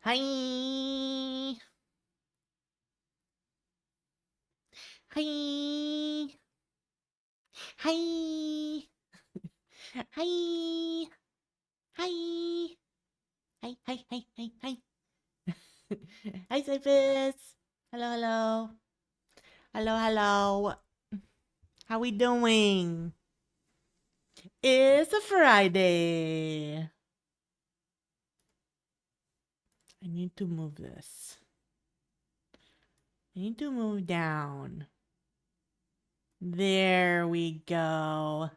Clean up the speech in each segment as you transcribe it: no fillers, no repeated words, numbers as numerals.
Hi. Hi. Hi. Hi. Hi. Hi. Hi. Hi. Hi. Hi. Hi, Cyphus. Hello. Hello. Hello. Hello. How we doing? It's a Friday. I need to move this. I need to move down. There we go.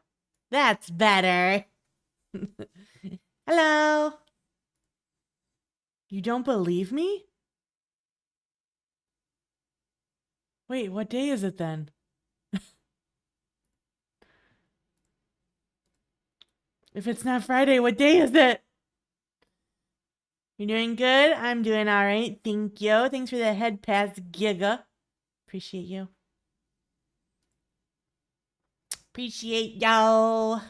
That's better. Hello. You don't believe me? Wait, what day is it then? If it's not Friday, what day is it? You doing good? I'm doing all right. Thank you. Thanks for the head pass, Giga. Appreciate you. Appreciate y'all.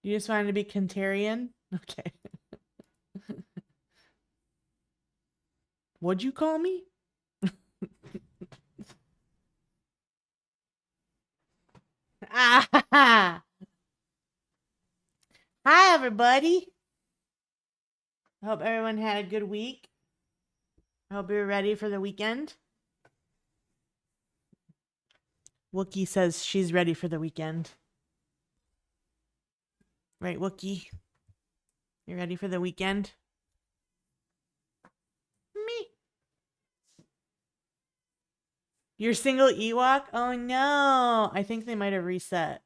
You just wanted to be Kantarian? Okay. What'd you call me? Ah, hi, everybody. I hope everyone had a good week. I hope you're ready for the weekend. Wookie says she's ready for the weekend. Right, Wookie? You ready for the weekend? Me. Your single Ewok? Oh no. I think they might have reset.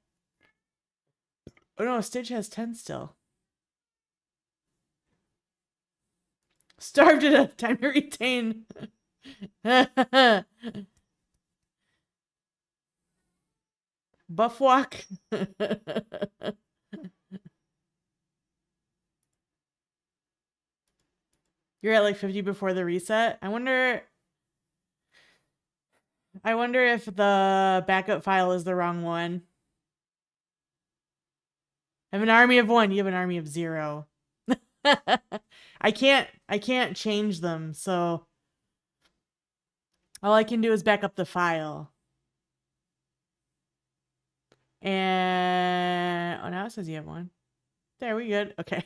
Oh no, Stitch has 10 still. Starved to death. Time to retain. Buffwalk. You're at like 50 before the reset. I wonder if the backup file is the wrong one. I have an army of 1. You have an army of 0. I can't change them, so all I can do is back up the file. And oh, now it says you have 1. There, we good. Okay.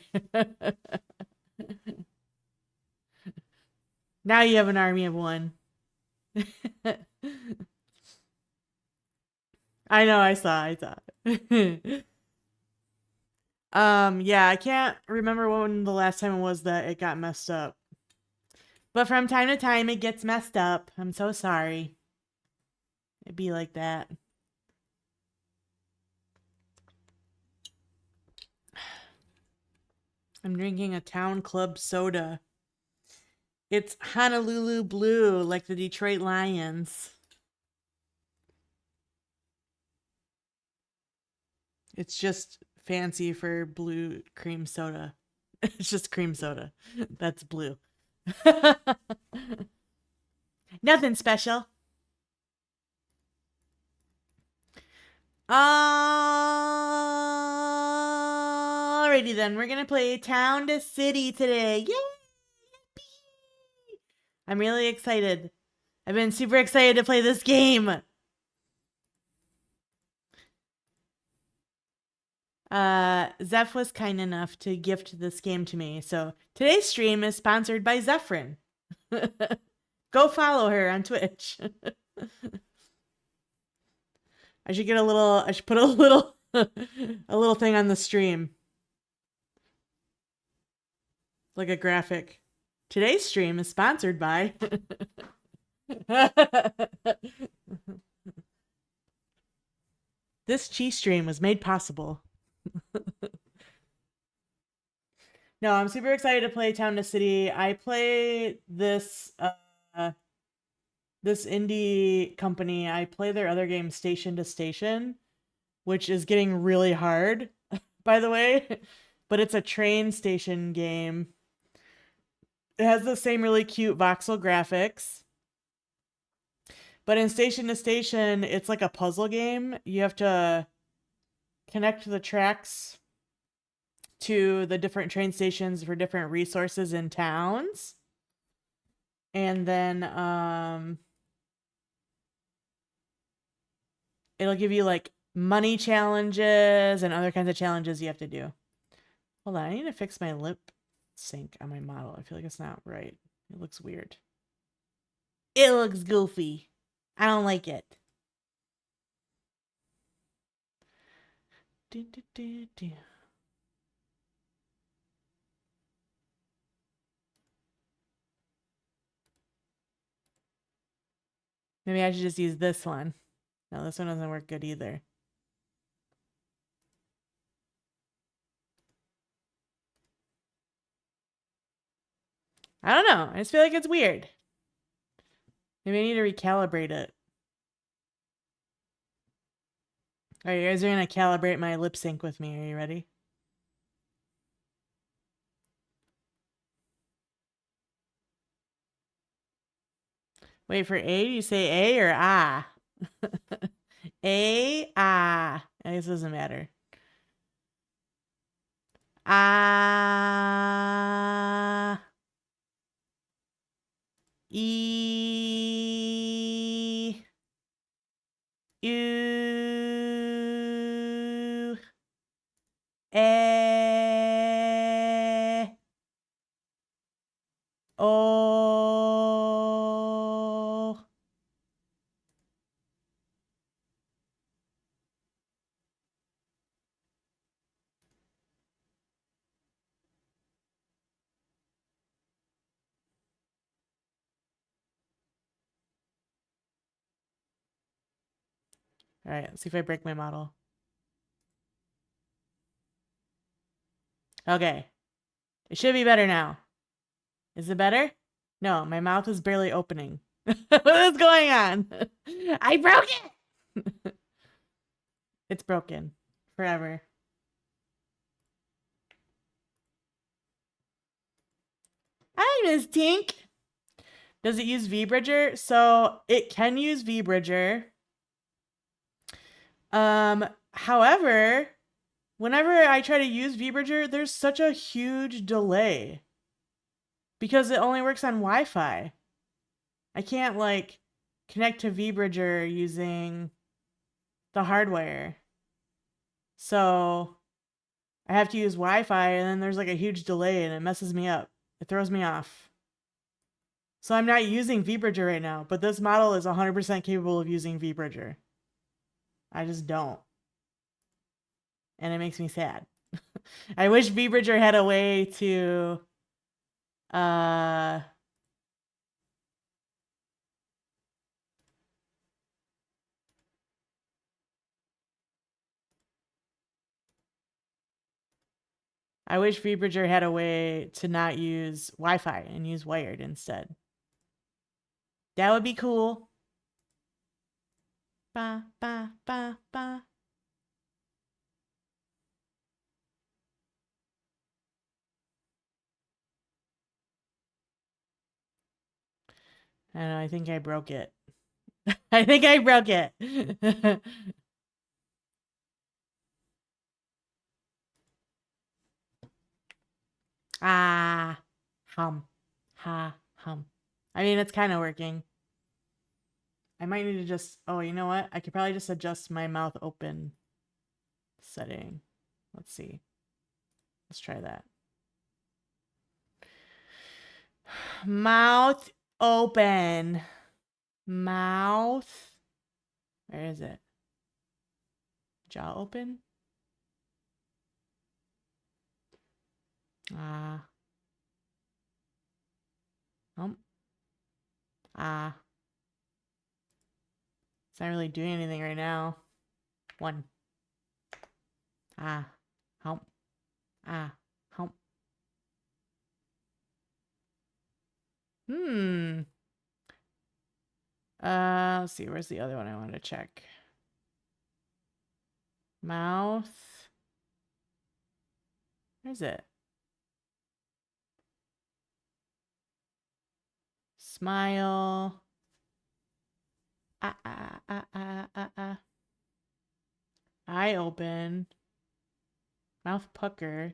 Now you have an army of 1. I know, I saw. Yeah, I can't remember when the last time it was that it got messed up. But from time to time it gets messed up. I'm so sorry. It'd be like that. I'm drinking a Town Club soda. It's Honolulu Blue, like the Detroit Lions. It's just fancy for blue cream soda. It's just cream soda. That's blue. Nothing special. Alrighty then, we're gonna play Town to City today. Yay! I'm really excited. I've been super excited to play this game. Zeph was kind enough to gift this game to me. So today's stream is sponsored by Zephyrin. Go follow her on Twitch. I should put a little a little thing on the stream. Like a graphic. Today's stream is sponsored by This Chi stream was made possible. No, I'm super excited to play Town to City. I play this this indie company. I play their other game Station to Station, which is getting really hard, by the way. But it's a train station game. It has the same really cute voxel graphics. But in Station to Station, it's like a puzzle game. You have to connect the tracks to the different train stations for different resources in towns. And then it'll give you like money challenges and other kinds of challenges you have to do. Hold on, I need to fix my lip sync on my model. I feel like it's not right. It looks weird. It looks goofy. I don't like it. Maybe I should just use this one. No, this one doesn't work good either. I don't know. I just feel like it's weird. Maybe I need to recalibrate it. All right, you guys are going to calibrate my lip sync with me. Are you ready? Wait for A. You say A or ah? A, ah. I guess it doesn't matter. Ah. E. U. E. O. All right, let's see if I break my model. Okay. It should be better now. Is it better? No, my mouth is barely opening. What is going on? I broke it! It's broken. Forever. Hi, Miss Tink. Does it use VBridger? So it can use VBridger. However, whenever I try to use VBridger, there's such a huge delay because it only works on Wi-Fi. I can't like connect to VBridger using the hardware. So I have to use Wi-Fi and then there's like a huge delay and it messes me up. It throws me off. So I'm not using VBridger right now, but this model is 100% capable of using VBridger. I just don't. And it makes me sad. I wish VBridger had a way to I wish VBridger had a way to not use Wi-Fi and use wired instead. That would be cool. Ba, ba, ba, ba. I don't know, I think I broke it. I think I broke it. Ah, hum, ha, hum. I mean, it's kind of working. I might need to just, oh, you know what? I could probably just adjust my mouth open setting. Let's see. Let's try that. Mouth open. Mouth. Where is it? Jaw open. Ah. Ah. It's not really doing anything right now. One. Ah. Hump. Ah. Hump. Let's see. Where's the other one I wanted to check? Mouth. Where's it? Smile. Eye open. Mouth pucker.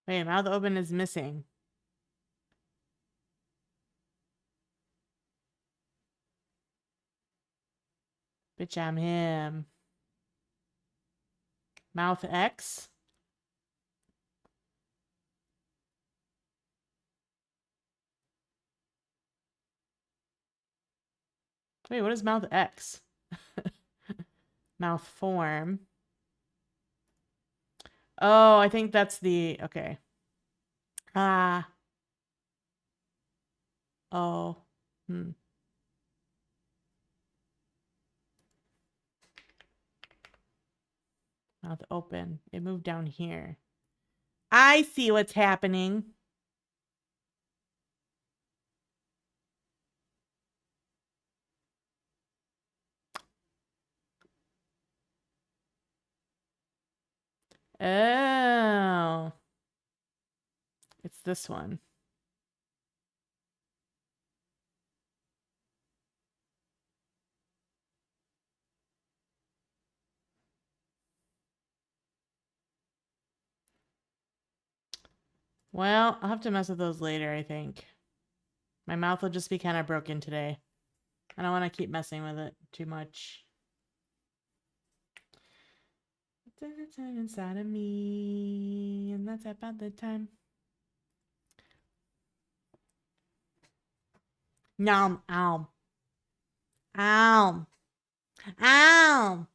Wait, mouth open is missing. Bitch, I'm him. Mouth X. Wait, what is mouth X? Mouth form. Oh, I think that's the... Okay. Ah. Oh. Hmm. Mouth open. It moved down here. I see what's happening. Oh. It's this one. Well, I'll have to mess with those later, I think. My mouth will just be kind of broken today. I don't want to keep messing with it too much. It's inside of me, and that's about the time. Nom, ow. Ow. Ow.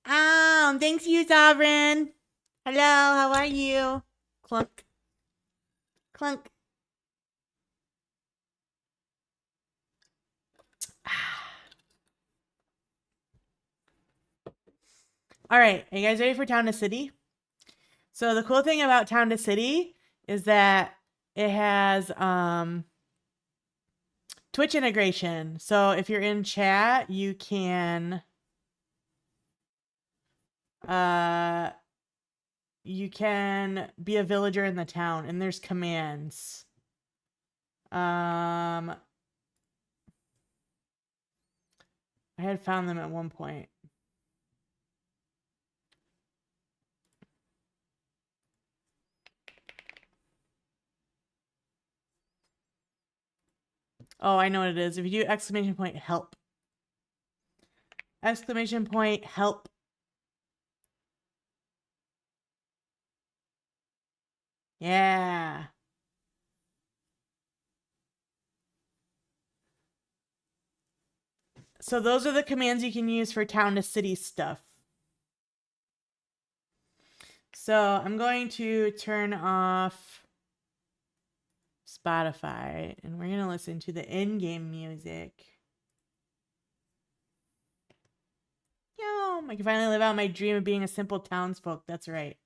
Ow. Thanks you, Sovereign. Hello, how are you? Clunk. Clunk. All right, are you guys ready for Town to City? So the cool thing about Town to City is that it has Twitch integration. So if you're in chat, you can be a villager in the town, and there's commands. I had found them at one point. Oh, I know what it is. If you do exclamation point help. Exclamation point help. Yeah. So those are the commands you can use for Town to City stuff. So I'm going to turn off Spotify, and we're going to listen to the in-game music. Yo, I can finally live out my dream of being a simple townsfolk. That's right.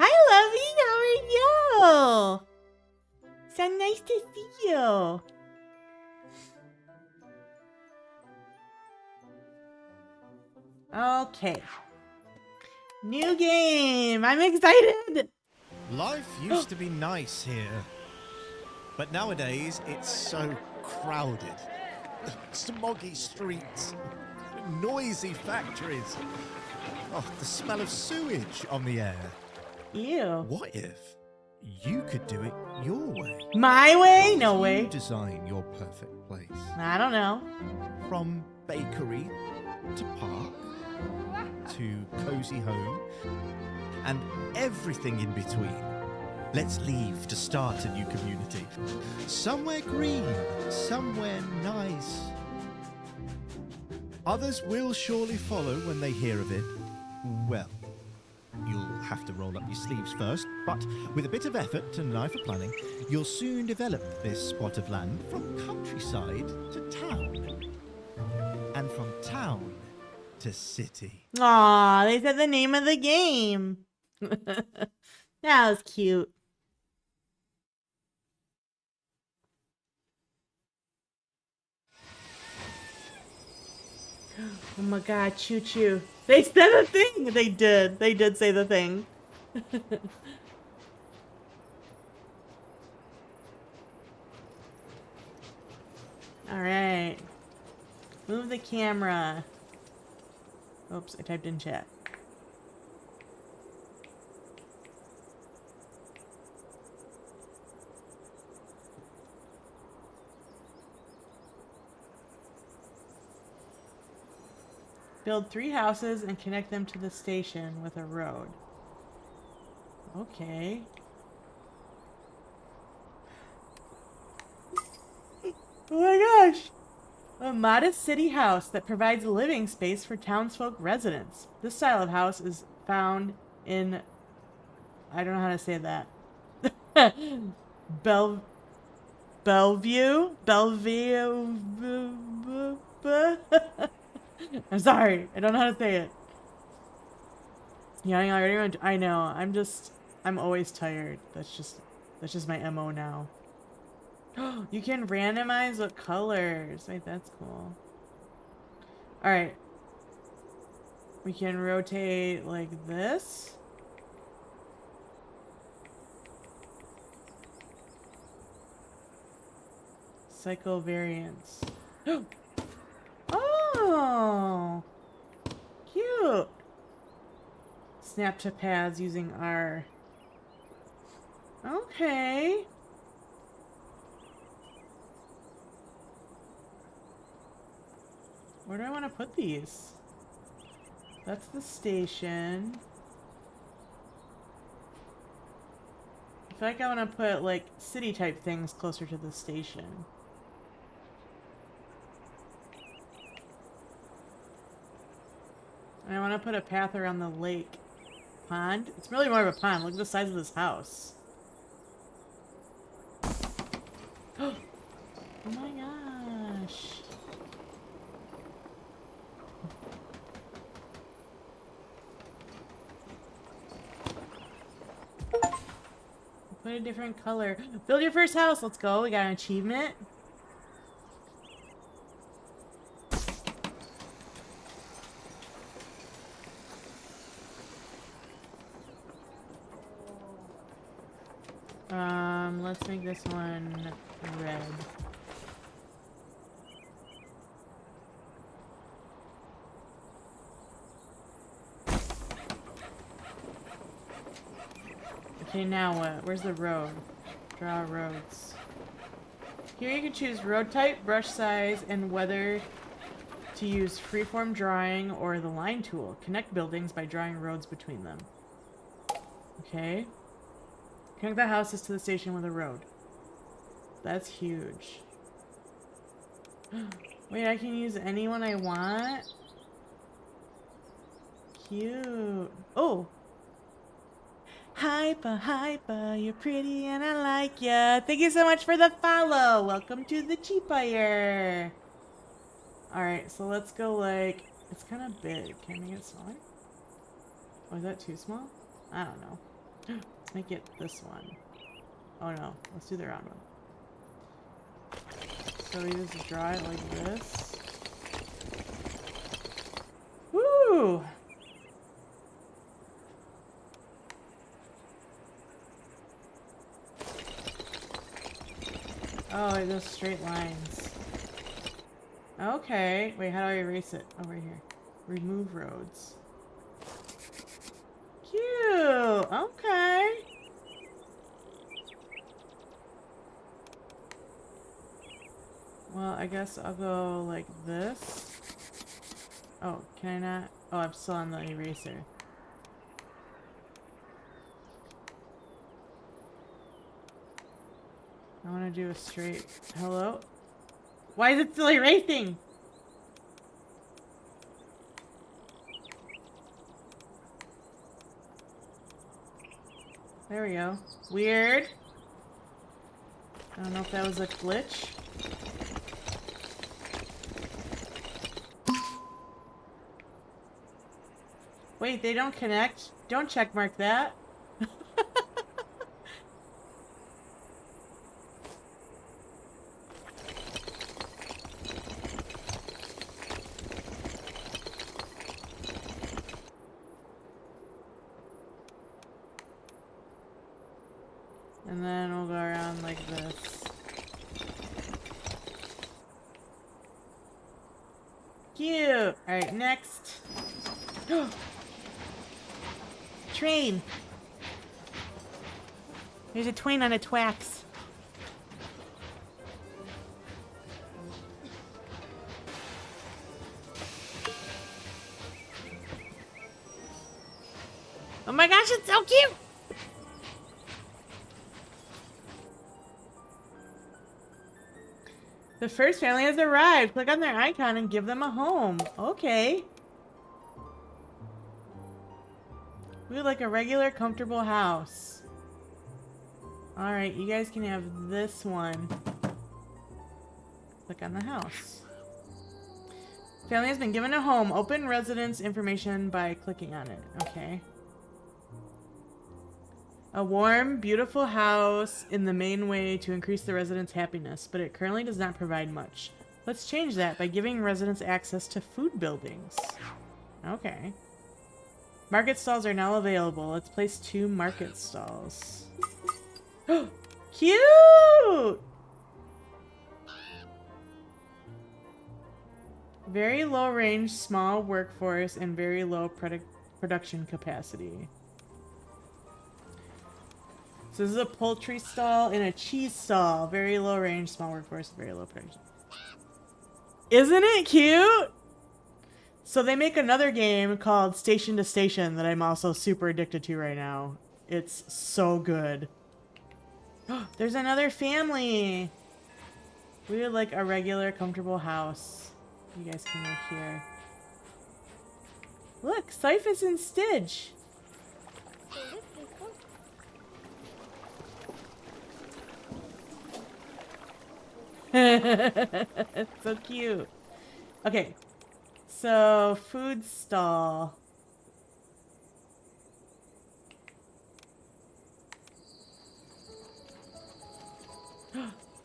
Hi, Lovey. How are you? So nice to see you. Okay. New game. I'm excited. Life used to be nice here, but nowadays it's so crowded. Smoggy streets, noisy factories, the smell of sewage on the air. Ew. What if you could do it your way? My way? No You way. design your perfect place. I don't know. From bakery to park to cozy home and everything in between. Let's leave to start a new community. Somewhere green, somewhere nice. Others will surely follow when they hear of it. Well, you'll have to roll up your sleeves first, but with a bit of effort and an eye for planning, you'll soon develop this spot of land from countryside to town. And from town to city. Aw, they said the name of the game. That was cute. Oh my god, choo choo. They said the thing! They did. They did say the thing. Alright. Move the camera. Oops, I typed in chat. Build 3 houses and connect them to the station with a road. Okay. Oh my gosh! A modest city house that provides living space for townsfolk residents. This style of house is found in... I don't know how to say that. Bellevue? I'm sorry. I don't know how to say it. Yeah, I already. I know. I'm always tired. That's just my MO now. You can randomize what colors. Wait, that's cool. All right. We can rotate like this. Cycle variants. Oh, cute. Snap to paths using R. Okay. Where do I want to put these? That's the station. I feel like I want to put like city type things closer to the station. And I want to put a path around the lake. Pond? It's really more of a pond. Look at the size of this house. Oh my gosh. Put a different color. Build your first house. Let's go. We got an achievement. Let's make this one red. Okay, now what? Where's the road? Draw roads. Here you can choose road type, brush size, and whether to use freeform drawing or the line tool. Connect buildings by drawing roads between them. Okay. Connect the houses to the station with a road. That's huge. Wait, I can use anyone I want? Cute. Oh! Hyper, you're pretty and I like ya. Thank you so much for the follow. Welcome to the ChiiFett. Alright, so let's go like... It's kind of big. Can I make it smaller? Oh, is that too small? I don't know. Let's make it this one. Oh no, let's do the round one. So we just draw it like this. Woo! Oh, it goes straight lines. Okay. Wait, how do I erase it? Oh, right here. Remove roads. Cute! Okay. Well, I guess I'll go like this. Oh, can I not? Oh, I'm still on the eraser. I want to do a straight... Hello? Why is it still erasing? There we go. Weird. I don't know if that was a glitch. Wait, they don't connect? Don't checkmark that. And then we'll go around like this. Cute! Alright, next. Train! There's a twain on a twax. Oh my gosh, it's so cute! The first family has arrived. Click on their icon and give them a home. Okay. We would like a regular, comfortable house. Alright, you guys can have this one. Click on the house. Family has been given a home. Open residence information by clicking on it. Okay. A warm, beautiful house in the main way to increase the residents' happiness, but it currently does not provide much. Let's change that by giving residents access to food buildings. Okay. Market stalls are now available. Let's place 2 market stalls. Cute! Very low range, small workforce, and very low production capacity. So this is a poultry stall and a cheese stall. Very low range, small workforce, very low production. Isn't it cute? So they make another game called Station to Station that I'm also super addicted to right now. It's so good. There's another family. We would like a regular, comfortable house. You guys can live here. Look, Cyphus and Stidge. It's so cute. Okay. So, food stall.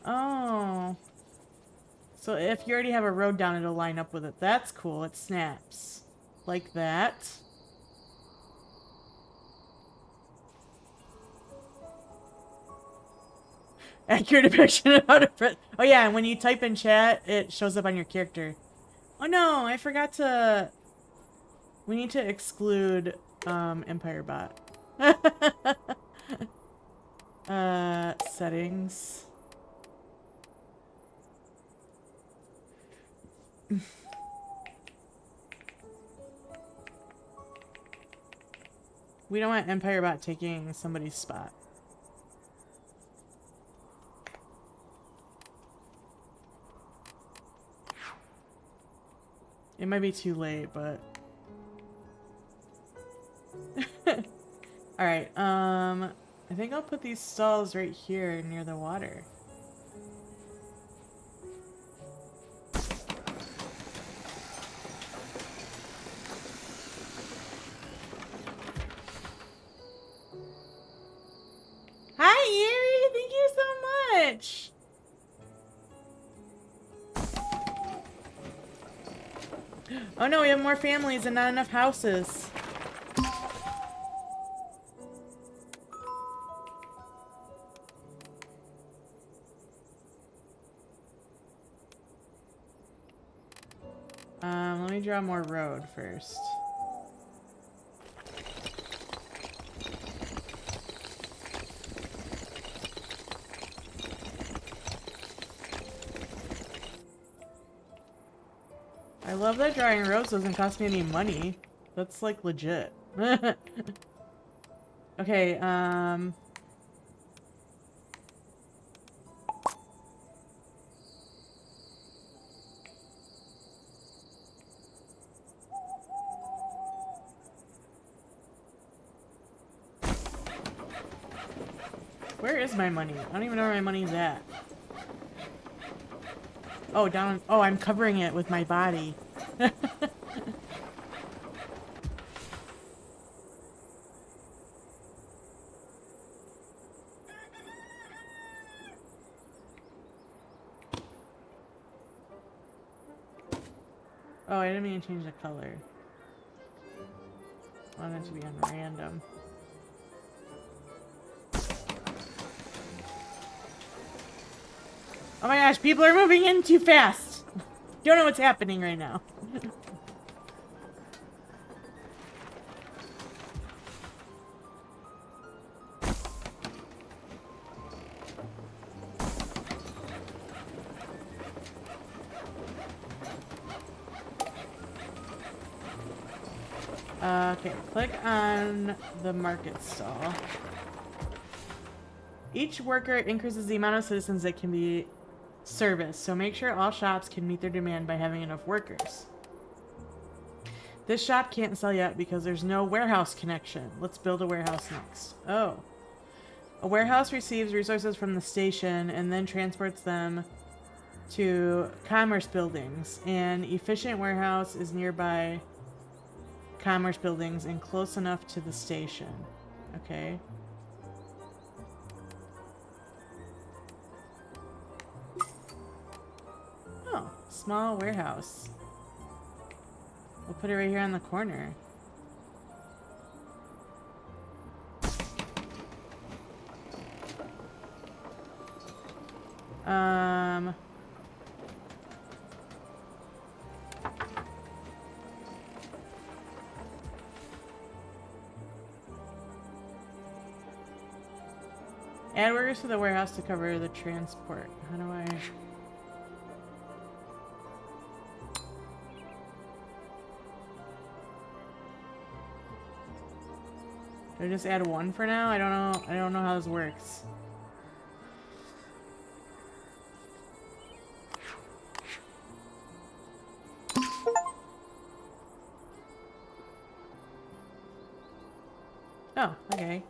Oh. So if you already have a road down, it'll line up with it. That's cool. It snaps. Like that. Accurate depiction of how to press. Oh yeah, and when you type in chat, it shows up on your character. Oh no, I forgot to... We need to exclude Empire Bot. Settings. We don't want Empire Bot taking somebody's spot. It might be too late, but... Alright, I think I'll put these stalls right here near the water. Hi, Yuri! Thank you so much! Oh no, we have more families and not enough houses. Let me draw more road first. I love that drawing roads doesn't cost me any money. That's like legit. Okay, where is my money? I don't even know where my money's at. Oh, down. Oh, I'm covering it with my body. Oh, I didn't mean to change the color. I want it to be on random. Oh my gosh, people are moving in too fast. Don't know what's happening right now. Okay, click on the market stall. Each worker increases the amount of citizens that can be serviced, so make sure all shops can meet their demand by having enough workers. This shop can't sell yet because there's no warehouse connection. Let's build a warehouse next. Oh. A warehouse receives resources from the station and then transports them to commerce buildings. An efficient warehouse is nearby commerce buildings and close enough to the station. Okay. Oh, small warehouse. We'll put it right here on the corner. Add workers to the warehouse to cover the transport. How do I... Do I just add one for now? I don't know how this works. Oh, okay.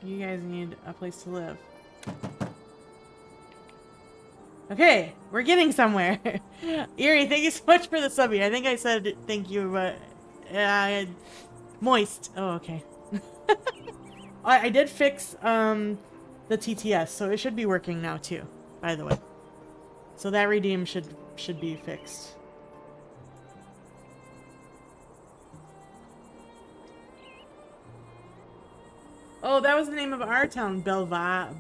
You guys need a place to live. Okay, we're getting somewhere. Erie, thank you so much for the subby. I think I said thank you, but moist. Oh, okay. I did fix the TTS, so it should be working now too, by the way. So that redeem should be fixed. Oh, that was the name of our town, Belvau.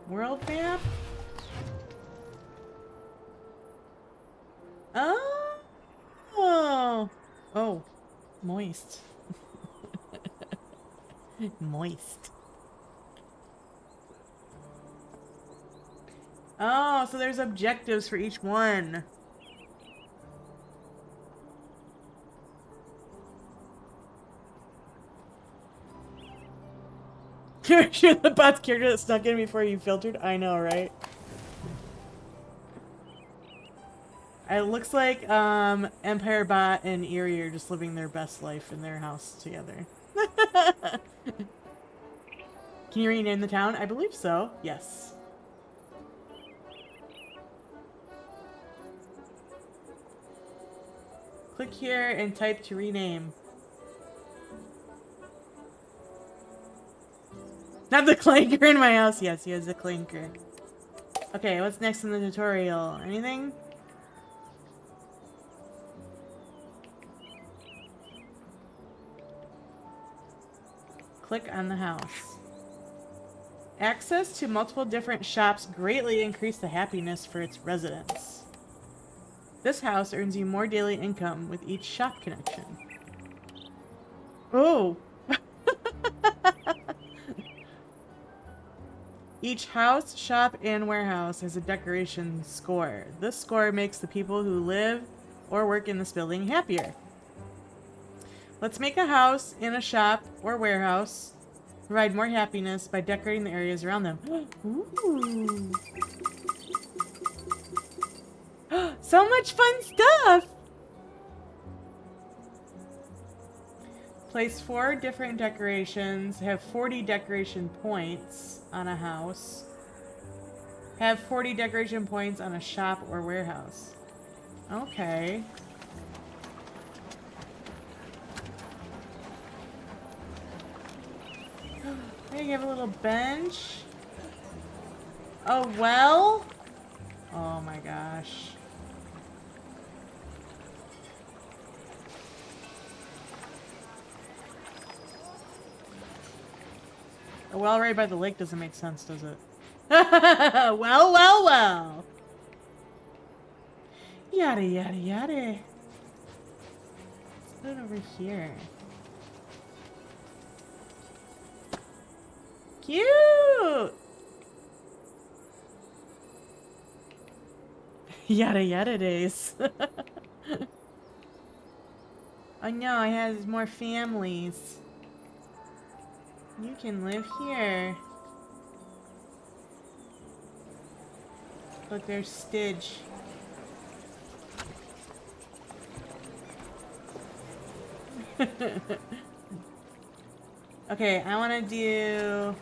World map? Oh. Oh. Moist. Moist. Oh, so there's objectives for each one. You're sure the bot's character that snuck in before you filtered? I know, right? It looks like Empire Bot and Erie are just living their best life in their house together. Can you rename the town? I believe so. Yes. Click here and type to rename. Not the clanker in my house. Yes, he has a clanker. Okay, what's next in the tutorial? Anything? Click on the house. Access to multiple different shops greatly increase the happiness for its residents. This house earns you more daily income with each shop connection. Oh! Each house, shop, and warehouse has a decoration score. This score makes the people who live or work in this building happier. Let's make a house and a shop or warehouse provide more happiness by decorating the areas around them. Ooh. So much fun stuff! Place 4 different decorations. Have 40 decoration points on a house. Have 40 decoration points on a shop or warehouse. Okay. Maybe have a little bench. Oh, well. Oh my gosh. A well right by the lake doesn't make sense, does it? Well, well, well. Yada, yada, yada. Let's put it over here. Cute! Yada, yada days. Oh no, it has more families. You can live here. Look, there's Stidge. Okay, I want to do...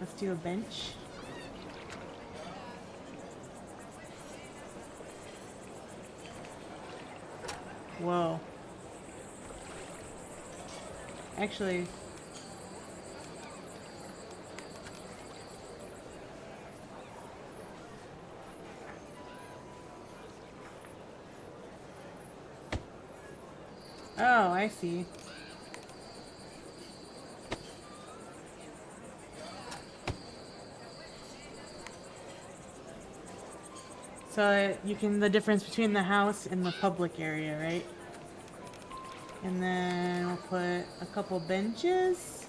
Let's do a bench. Whoa. Actually... Oh, I see. So you can, the difference between the house and the public area, right? And then we'll put a couple benches.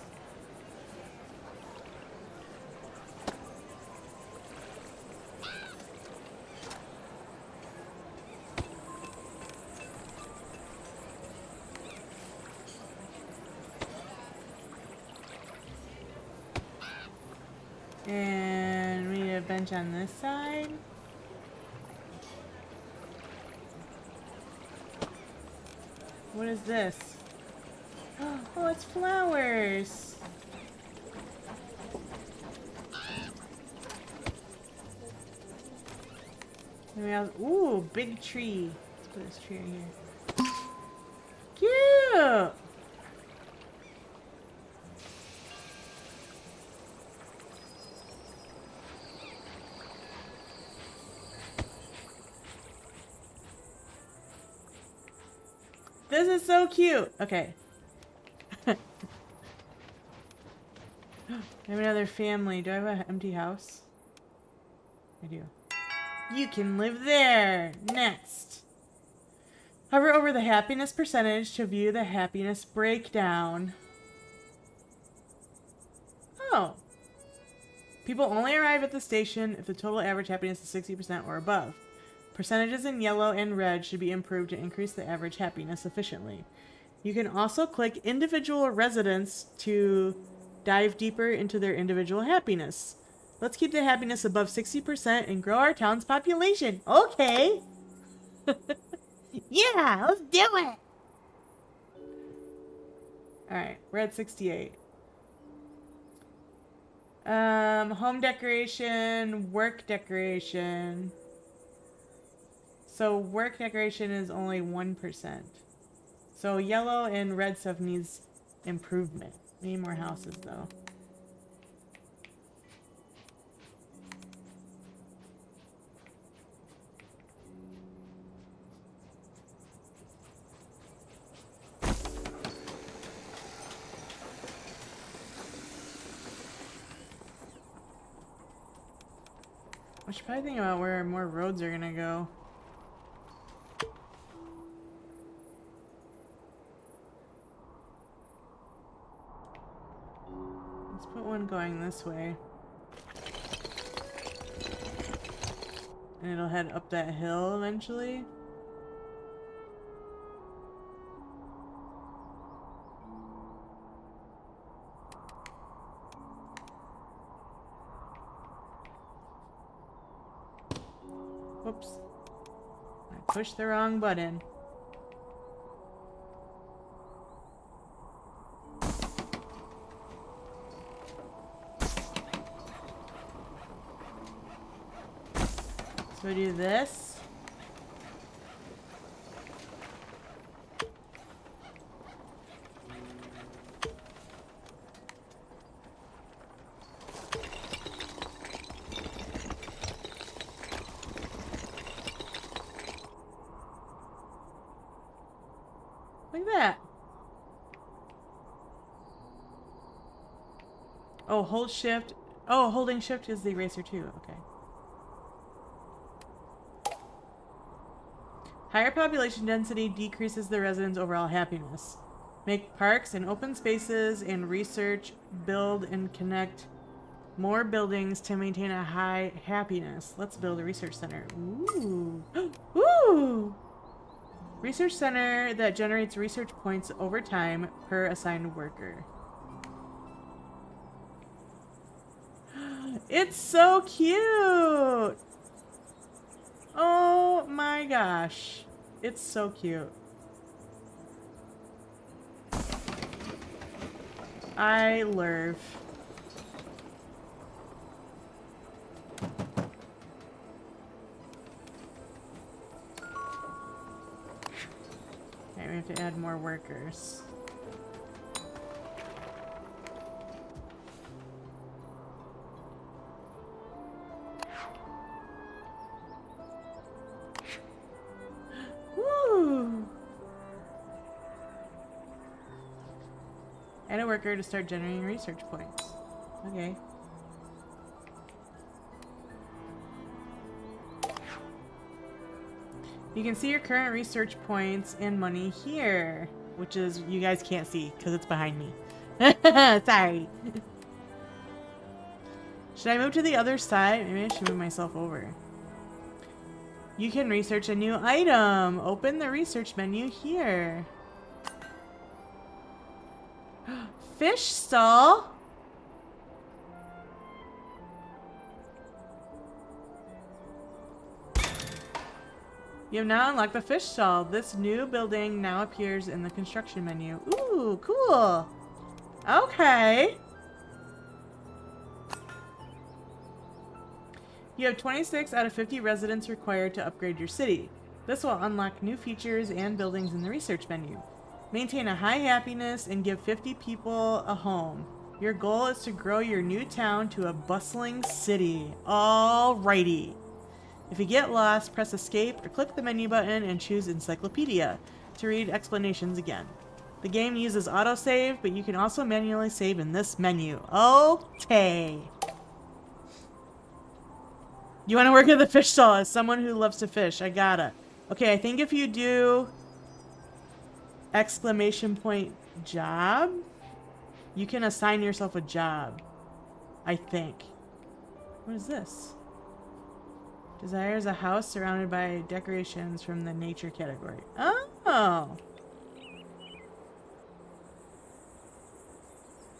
And we need a bench on this side. What is this? Oh, it's flowers. And we have, ooh, big tree. Let's put this tree in here. Cute! This is so cute. Okay. I have another family. Do I have an empty house? I do. You can live there. Next. Hover over the happiness percentage to view the happiness breakdown. Oh. People only arrive at the station if the total average happiness is 60% or above. Percentages in yellow and red should be improved to increase the average happiness efficiently. You can also click individual residents to dive deeper into their individual happiness. Let's keep the happiness above 60% and grow our town's population. Okay. Yeah, let's do it. Alright, we're at 68. Home decoration, work decoration. So work decoration is only 1%. So yellow and red stuff needs improvement. We need more houses though. I should probably think about where more roads are gonna go. Let's put one going this way. And it'll head up that hill eventually. Whoops. I pushed the wrong button. So we do this. Like that. Oh, hold shift. Oh, holding shift is the eraser too. Okay. Higher population density decreases the residents' overall happiness. Make parks and open spaces and research, build and connect more buildings to maintain a high happiness. Let's build a research center. Ooh. Ooh! Research center that generates research points over time per assigned worker. It's so cute! Oh my gosh. It's so cute. I love. Okay, we have to add more workers. Woo! Add a worker to start generating research points. Okay. You can see your current research points and money here, which is, you guys can't see because it's behind me. Sorry. Should I move to the other side? Maybe I should move myself over. You can research a new item. Open the research menu here. Fish stall? You have now unlocked the fish stall. This new building now appears in the construction menu. Ooh, cool. Okay. You have 26 out of 50 residents required to upgrade your city. This will unlock new features and buildings in the research menu. Maintain a high happiness and give 50 people a home. Your goal is to grow your new town to a bustling city. Alrighty. If you get lost, press escape or click the menu button and choose encyclopedia to read explanations again. The game uses autosave, but you can also manually save in this menu. Okay. You want to work at the fish stall as someone who loves to fish. I gotta. Okay, I think if you do exclamation point job, you can assign yourself a job. I think. What is this? Desires a house surrounded by decorations from the nature category. Oh.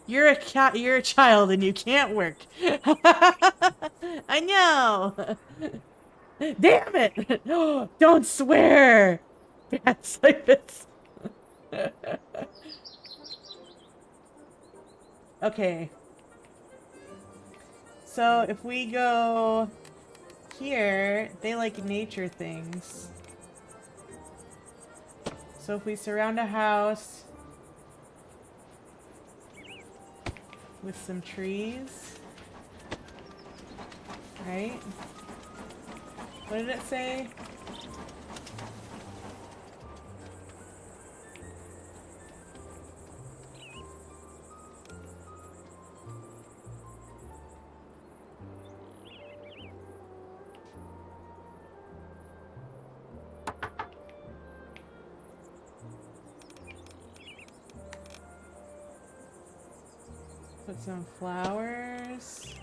You're a child and you can't work. I know. Damn it. Don't swear. Bats like this. Okay. So if we go here, they like nature things. So if we surround a house with some trees, right? What did it say? Put some flowers.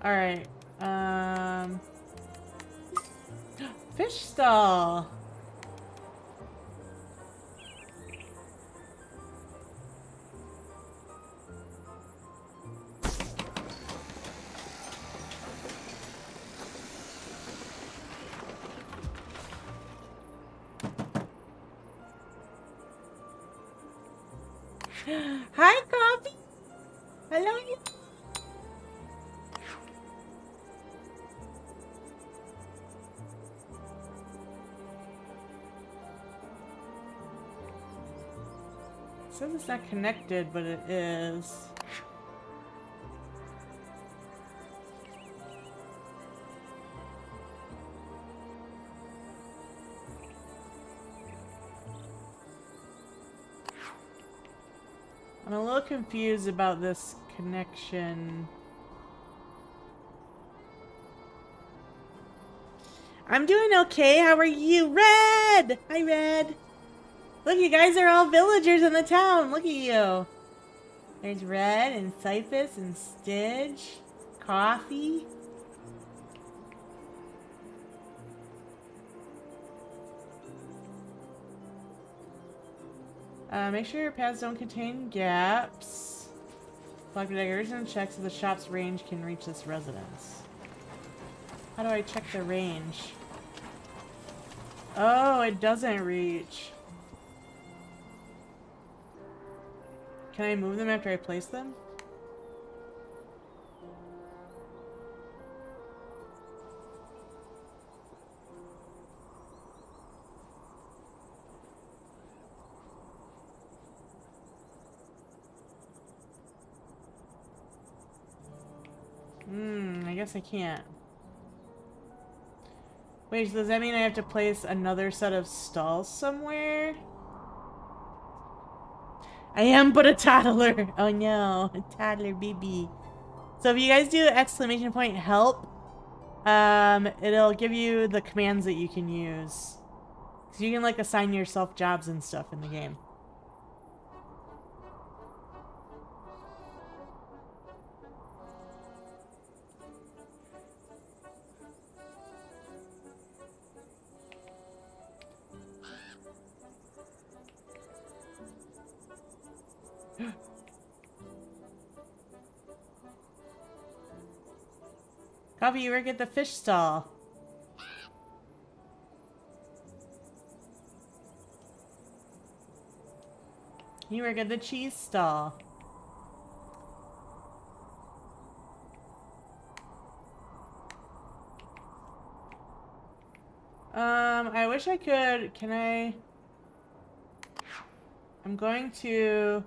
All right. Fish stall. Hi, Coffee. Hello. It says it's not connected, but it is. I'm a little confused about this connection. I'm doing okay. How are you? Red! Hi, Red. Look, you guys are all villagers in the town. Look at you. There's Red and Cyphus and Stidge. Coffee. Make sure your paths don't contain gaps. Collect diversion checks so the shop's range can reach this residence. How do I check the range? Oh, it doesn't reach. Can I move them after I place them? I guess I can't. Wait, so does that mean I have to place another set of stalls somewhere? I am but a toddler. Oh no, a toddler baby. So if you guys do exclamation point help, it'll give you the commands that you can use. So you can like assign yourself jobs and stuff in the game. Coffee, you work at the fish stall. You work at the cheese stall. I wish I could. Can I? I'm going to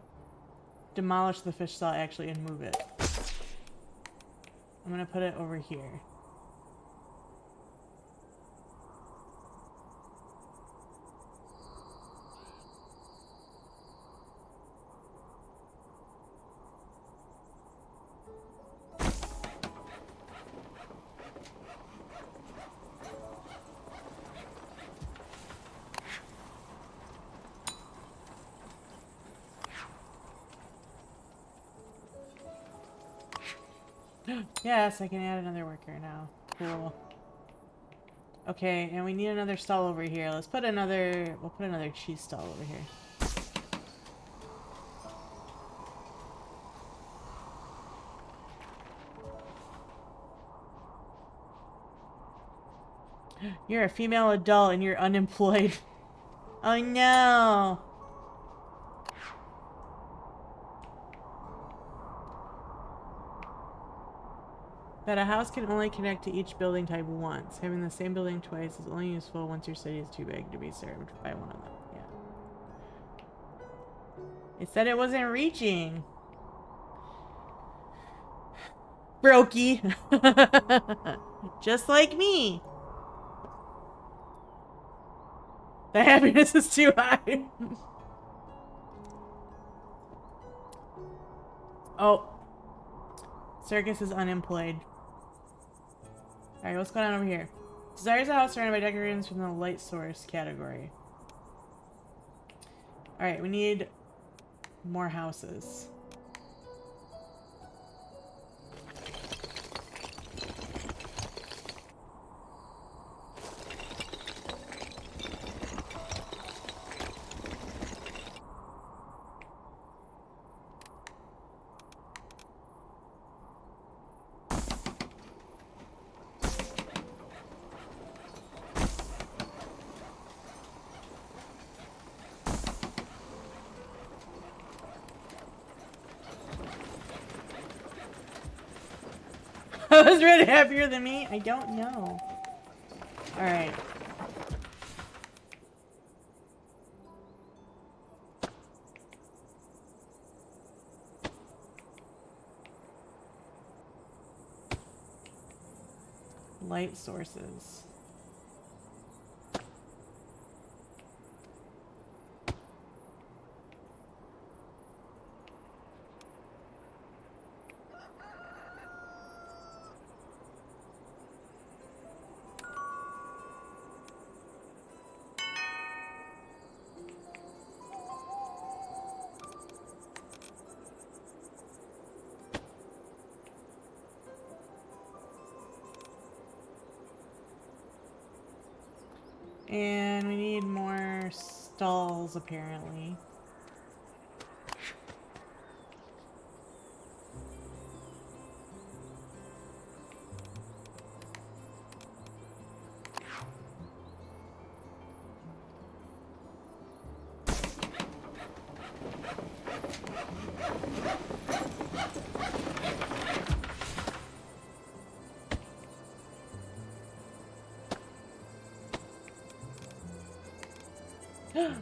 demolish the fish stall actually and move it. I'm gonna put it over here. Yes, I can add another worker now. Cool. Okay, and we need another stall over here. Let's put another... We'll put another cheese stall over here. You're a female adult and you're unemployed. Oh no! That a house can only connect to each building type once. Having the same building twice is only useful once your city is too big to be served by one of them. Yeah. It said it wasn't reaching. Brokey. Just like me. The happiness is too high. Oh. Circus is unemployed. Alright, what's going on over here? Desires a house surrounded by decorations from the light source category. Alright, we need more houses. Was Red happier than me? I don't know. Alright. Light sources. And we need more stalls, apparently.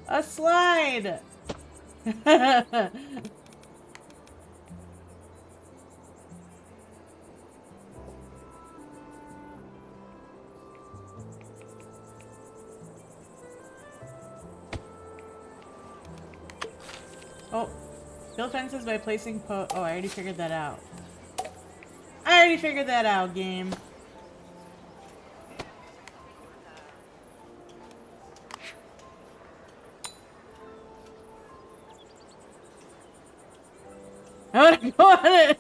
A slide! Oh, build fences by placing oh, I already figured that out. I already figured that out, game. I wanna go on it!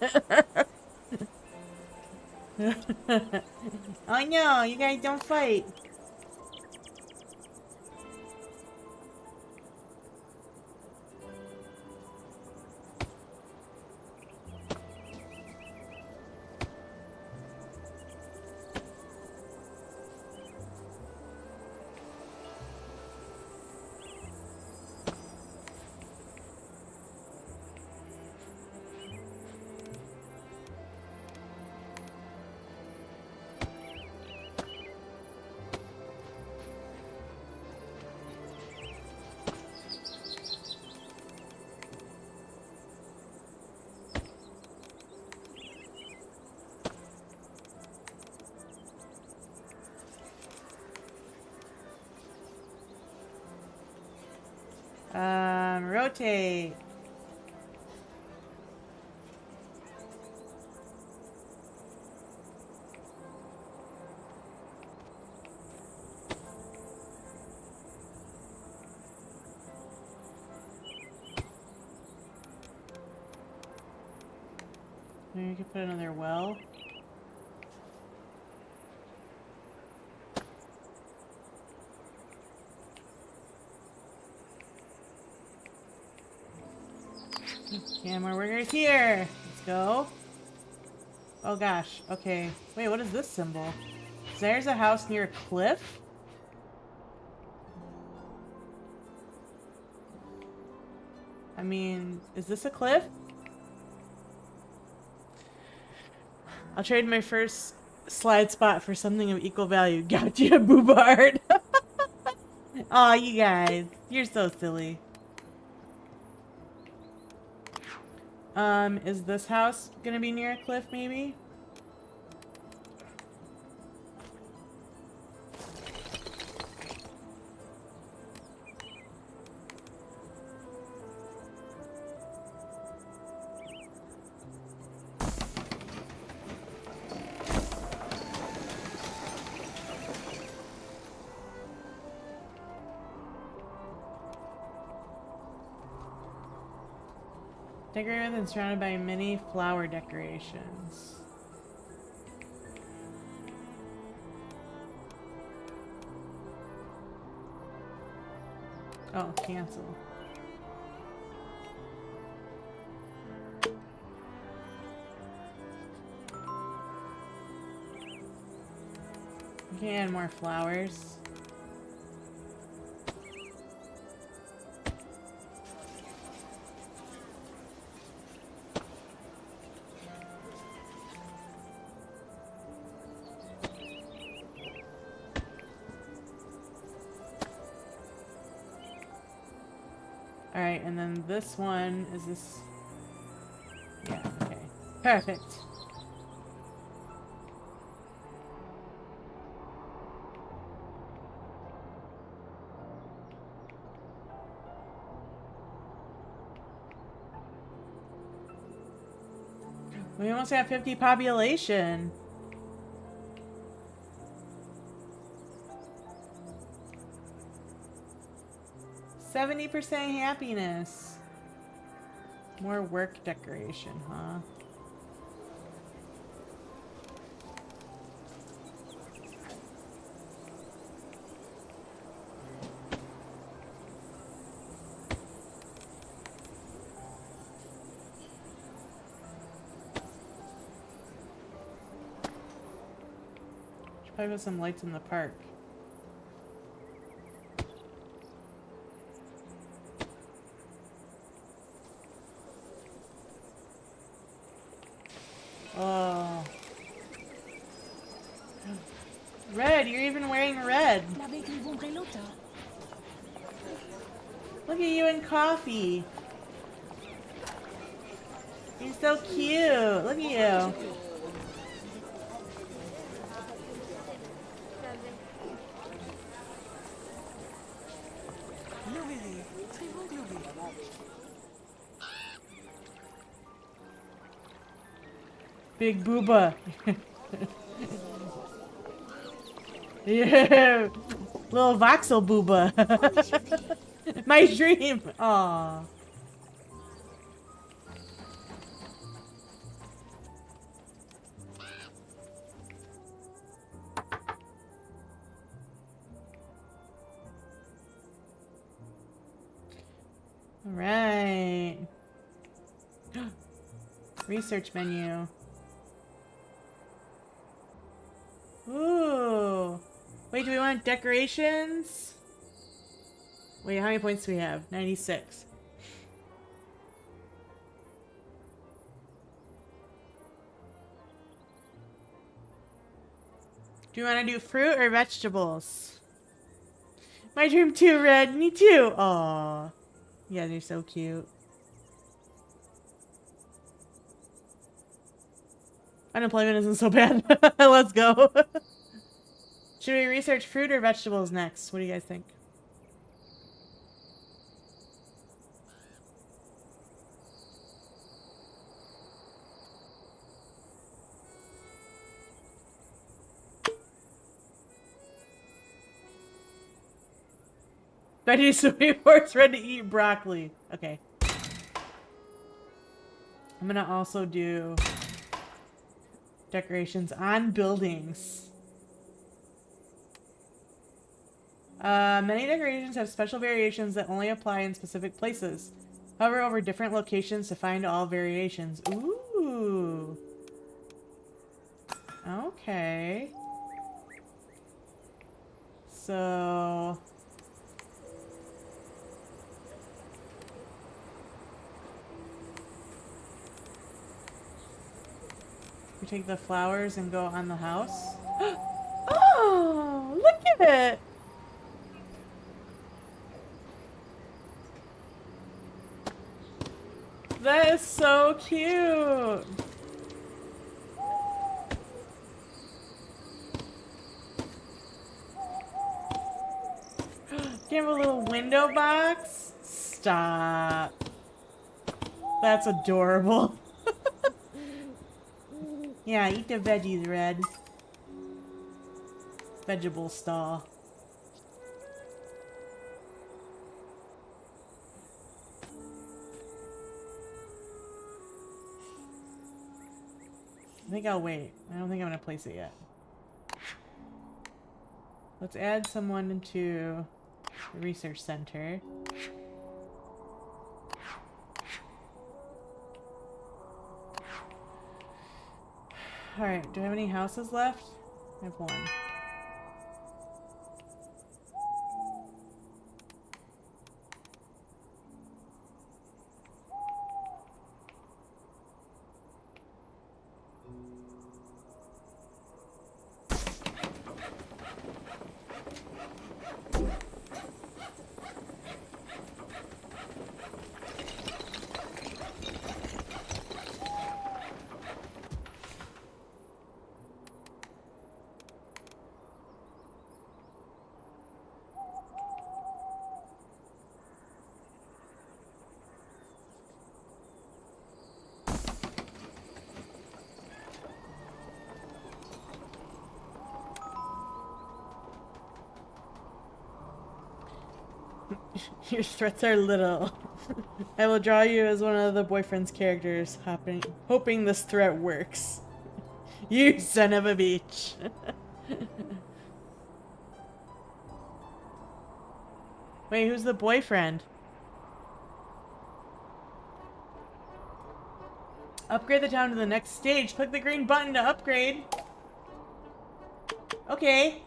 Oh no, you guys don't fight. Rotate. Maybe we could put another well. Okay, more workers here. Let's go. Oh gosh. Okay. Wait, what is this symbol? There's a house near a cliff? I mean, is this a cliff? I'll trade my first slide spot for something of equal value. Gotcha, Boobard. Aw, you guys. You're so silly. Is this house gonna be near a cliff, maybe? Decorated and surrounded by many flower decorations. Oh, cancel. We can add more flowers. Alright, and then this one, is this... Yeah, okay. Perfect. We almost have 50 population. %70 happiness. More work decoration, huh? Probably put some lights in the park. Oh. Red, you're even wearing red. Look at you in coffee. You're so cute. Look at you. Big booba. Yeah. Little voxel booba. My dream. Aww. Alright. Research menu. Ooh. Wait, do we want decorations? Wait, how many points do we have? 96. Do you want to do fruit or vegetables? My dream too, Red. Me too. Aw. You guys are so cute. Unemployment isn't so bad. Let's go. Should we research fruit or vegetables next? What do you guys think? Betty Sweet Force ready to eat broccoli. Okay. I'm gonna also do decorations on buildings. Many decorations have special variations that only apply in specific places. Hover over different locations to find all variations. Ooh. Okay. So... we take the flowers and go on the house. Oh, look at it! That is so cute! Do you have a little window box? Stop. That's adorable. Yeah, eat the veggies, Red. Vegetable stall. I think I'll wait. I don't think I'm gonna place it yet. Let's add someone into the research center. Alright, do I have any houses left? I have one. Your threats are little. I will draw you as one of the boyfriend's characters, hoping this threat works. You son of a bitch. Wait, who's the boyfriend? Upgrade the town to the next stage. Click the green button to upgrade. Okay.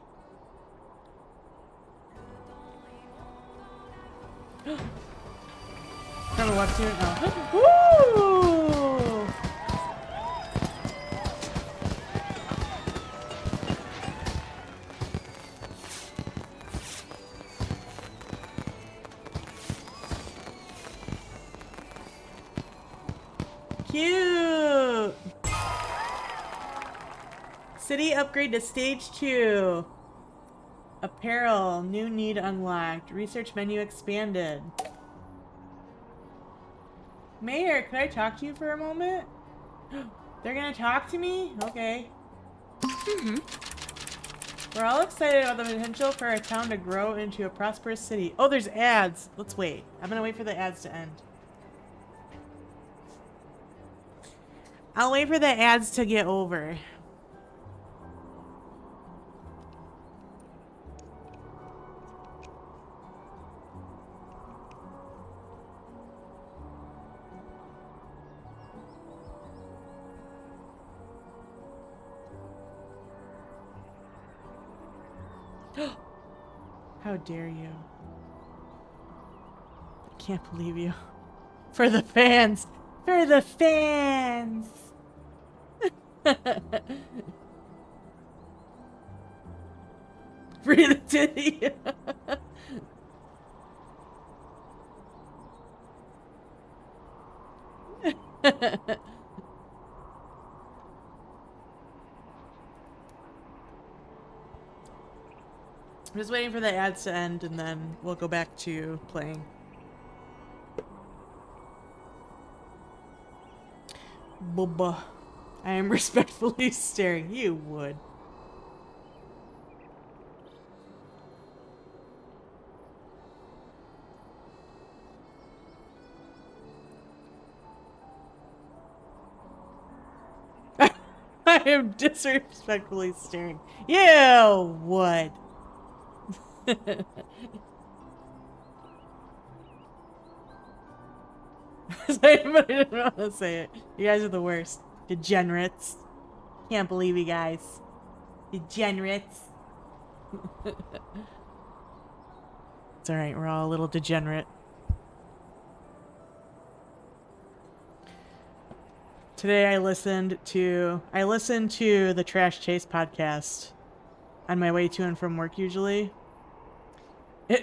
From a webtoon? Oh. Woo! Cute! City upgrade to stage 2. Apparel, new need unlocked. Research menu expanded. Mayor, could I talk to you for a moment? They're gonna talk to me? Okay. We're all excited about the potential for our town to grow into a prosperous city. Oh, there's ads. Let's wait. I'm gonna wait for the ads to end. I'll wait for the ads to get over. How dare you? I can't believe you. For the fans! For the fans! Free the titty! I'm just waiting for the ads to end and then we'll go back to playing. Bubba. I am respectfully staring. You would. I am disrespectfully staring. You would. I didn't want to say it. You guys are the worst. Degenerates. Can't believe you guys. Degenerates. It's alright, we're all a little degenerate. Today I listened to the Trash Chase podcast on my way to and from work usually.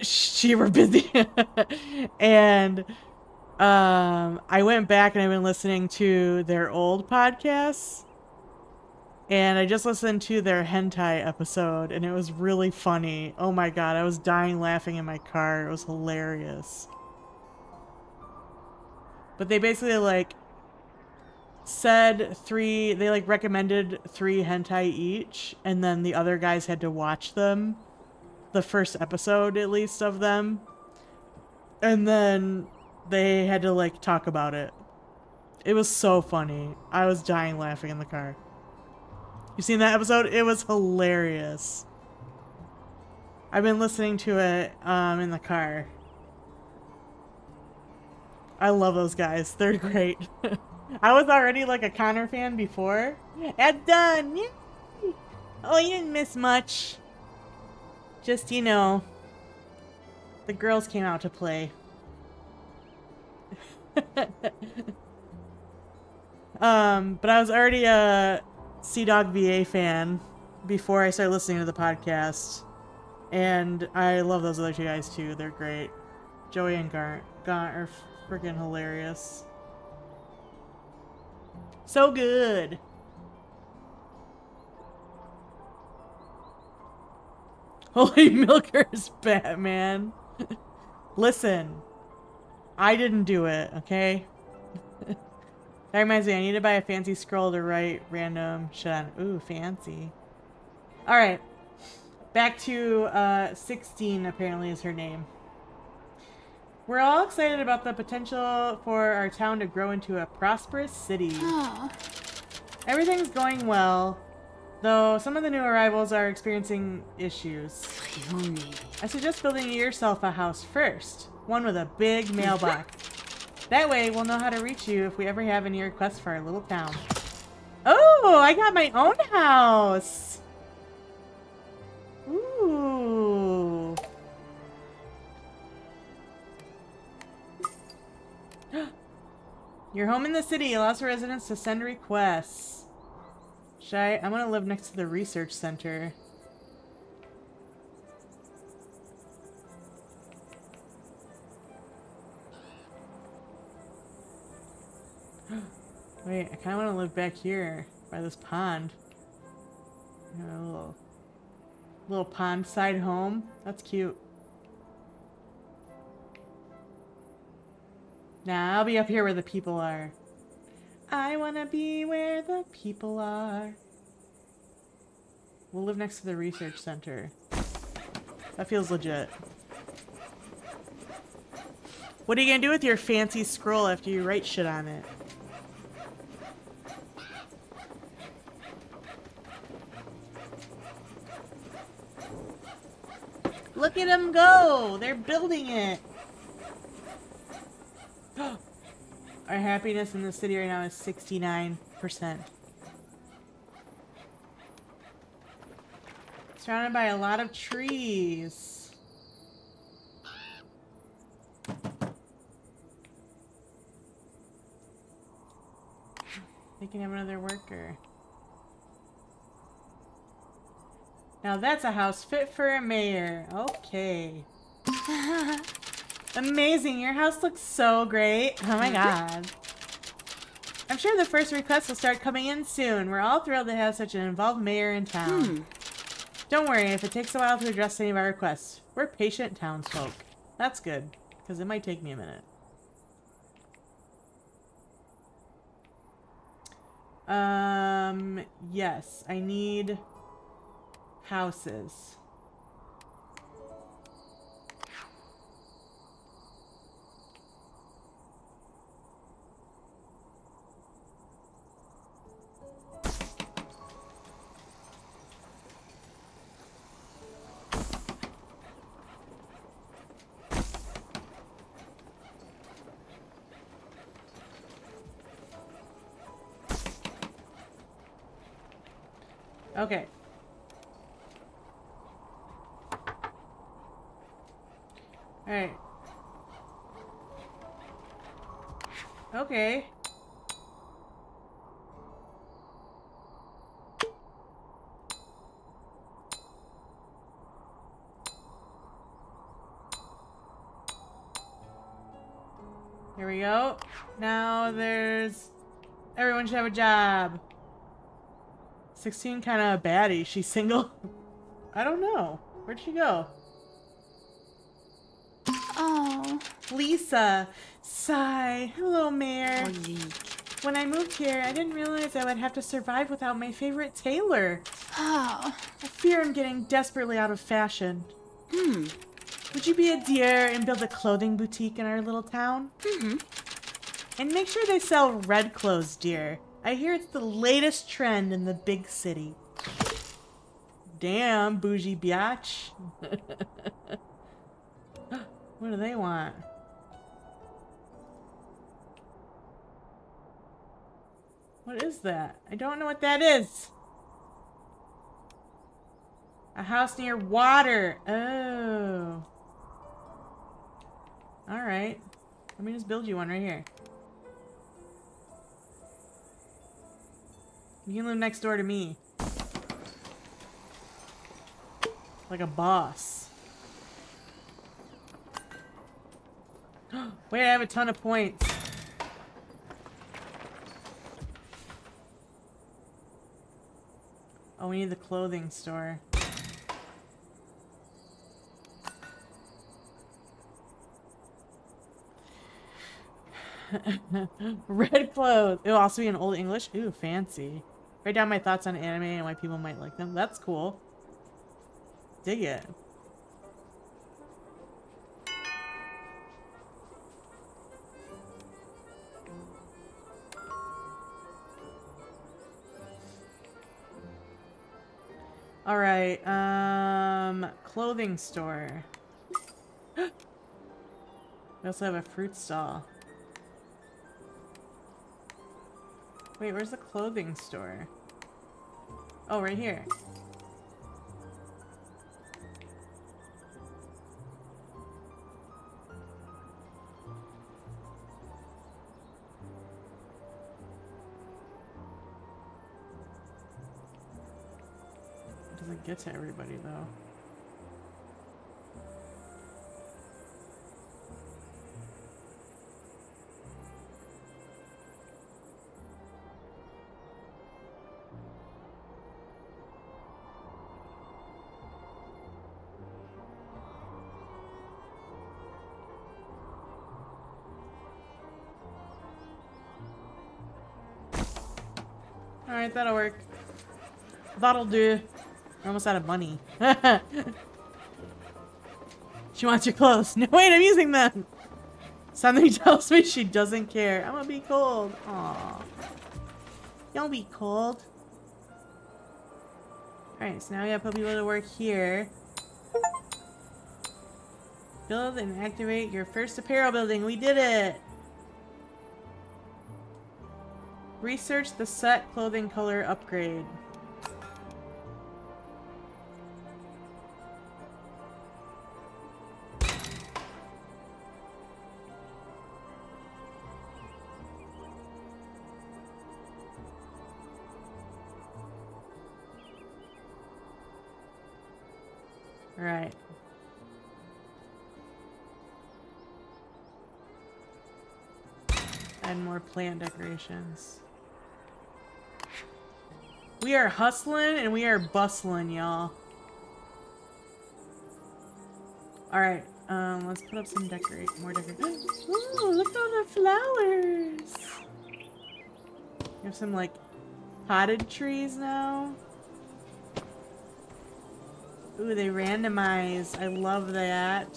She were busy. And I went back and I've been listening to their old podcasts. And I just listened to their hentai episode and it was really funny. Oh my god, I was dying laughing in my car. It was hilarious. But they basically like said they like recommended 3 hentai each and then the other guys had to watch them. The first episode at least of them. And then they had to like talk about it. It was so funny. I was dying laughing in the car. You seen that episode? It was hilarious. I've been listening to it in the car. I love those guys. They're great. I was already like a Connor fan before. It's done! Yay! Oh, you didn't miss much. Just, you know, the girls came out to play. But I was already a Sea-Dog VA fan before I started listening to the podcast. And I love those other 2 guys too. They're great. Joey and Gaunt are freaking hilarious. So good. Holy Milker's Batman. Listen. I didn't do it, okay? That reminds me, I need to buy a fancy scroll to write random shit on. Ooh, fancy. Alright. Back to 16 apparently is her name. We're all excited about the potential for our town to grow into a prosperous city. Oh. Everything's going well, though some of the new arrivals are experiencing issues. I suggest building yourself a house first. One with a big mailbox. That way, we'll know how to reach you if we ever have any requests for our little town. Oh, I got my own house! Your home in the city allows for residents to send requests. I'm gonna live next to the research center. Wait, I kind of want to live back here by this pond. You know, a little pond side home. That's cute. Nah, I'll be up here where the people are. I want to be where the people are. We'll live next to the research center. That feels legit. What are you gonna do with your fancy scroll after you write shit on it? Look at them go! They're building it! Our happiness in the city right now is 69%. Surrounded by a lot of trees. They can have another worker. Now that's a house fit for a mayor. Okay. Amazing, your house looks so great. Oh my god. I'm sure the first requests will start coming in soon. We're all thrilled to have such an involved mayor in town. Don't worry if it takes a while to address any of our requests. We're patient townsfolk. That's good, because it might take me a minute. Yes, I need houses. Okay. Alright. Okay. Here we go. Now there's... Everyone should have a job. 16 kind of baddie. She's single? I don't know. Where'd she go? Oh. Lisa. Sigh. Hello, Mayor. When I moved here, I didn't realize I would have to survive without my favorite tailor. Oh. I fear I'm getting desperately out of fashion. Would you be a dear and build a clothing boutique in our little town? And make sure they sell red clothes, dear. I hear it's the latest trend in the big city. Damn, bougie biatch. What do they want? What is that? I don't know what that is. A house near water. Oh. Alright. Let me just build you one right here. You can live next door to me. Like a boss. Wait, I have a ton of points. Oh, we need the clothing store. Red clothes. It'll also be in Old English. Ooh, fancy. Write down my thoughts on anime and why people might like them. That's cool. Dig it. Alright, clothing store. We also have a fruit stall. Wait, where's the clothing store? Oh, right here. Doesn't get to everybody though. Alright, that'll work. That'll do. We're almost out of money. She wants your clothes. No, wait, I'm using them. Something tells me she doesn't care. I'm gonna be cold. Aww. Don't be cold. Alright, so now we gotta put people to work here. Build and activate your first apparel building. We did it! Research the set clothing color upgrade. Alright. Add more plant decorations. We are hustling and we are bustling, y'all. Alright, let's put up some more decorations. Ooh, look at all the flowers! We have some, like, potted trees now. Ooh, they randomize. I love that.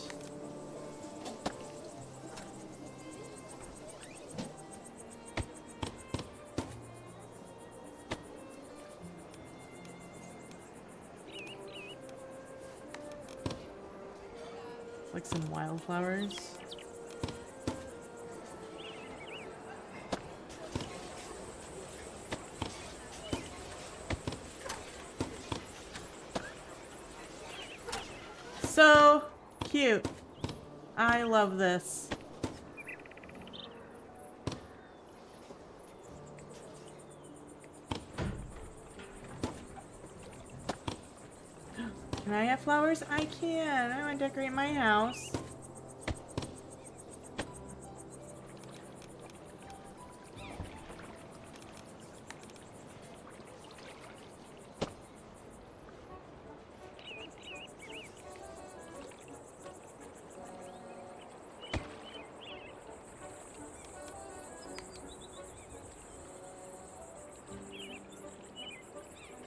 Like some wildflowers. So cute. I love this. Can I have flowers? I can. I want to decorate my house.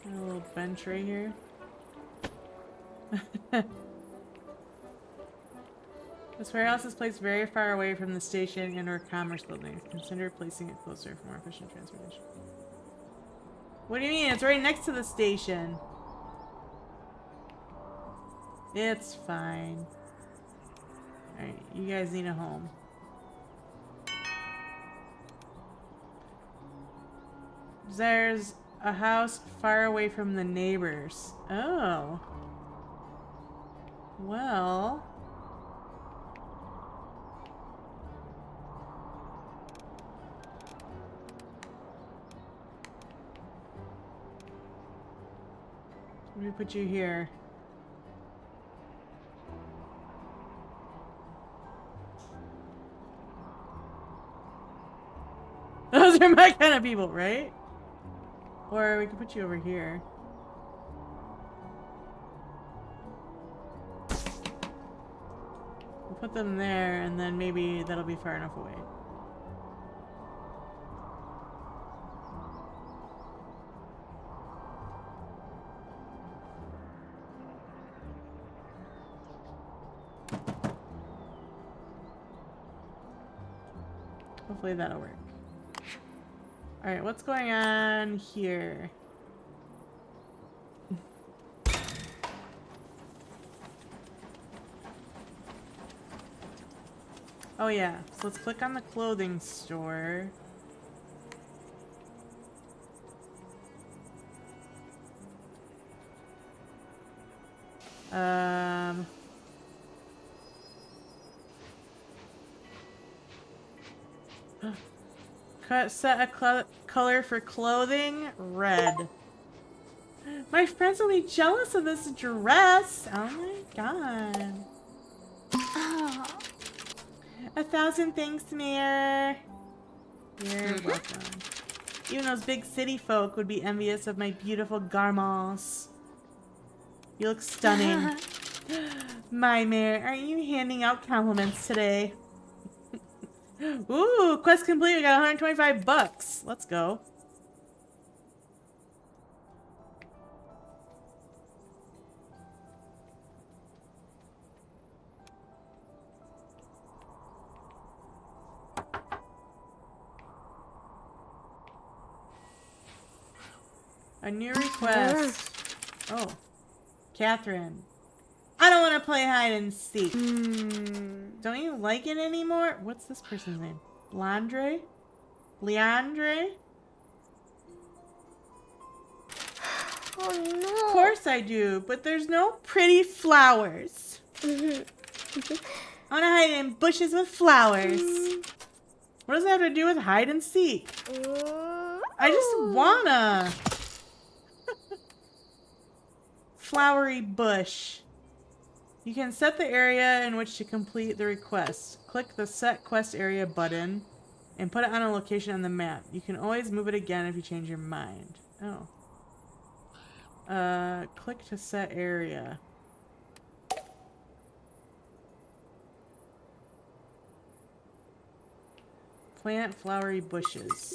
A little bench right here. This warehouse is placed very far away from the station and/or commerce buildings. Consider placing it closer for more efficient transportation. What do you mean? It's right next to the station. It's fine. Alright, you guys need a home. There's a house far away from the neighbors. Oh. Well. Let me put you here. Those are my kind of people, right? Or we can put you over here. We'll put them there, and then maybe that'll be far enough away. Hopefully that'll work. Alright, what's going on here? Oh yeah, so let's click on the clothing store. Set a color for clothing, red. My friends will be jealous of this dress. Oh my god. Oh. 1,000 thanks, Mayor. You're welcome. Even those big city folk would be envious of my beautiful garments. You look stunning. My Mayor, aren't you handing out compliments today? Ooh, quest complete. We got 125 bucks. Let's go. A new request. Oh. Catherine. I don't want to play hide and seek. Don't you like it anymore? What's this person's name? Leandre? Leandre? Oh no. Of course I do, but there's no pretty flowers. I want to hide in bushes with flowers. What does that have to do with hide and seek? I just wanna. Flowery bush. You can set the area in which to complete the request. Click the Set Quest Area button and put it on a location on the map. You can always move it again if you change your mind. Oh. Click to set area. Plant flowery bushes.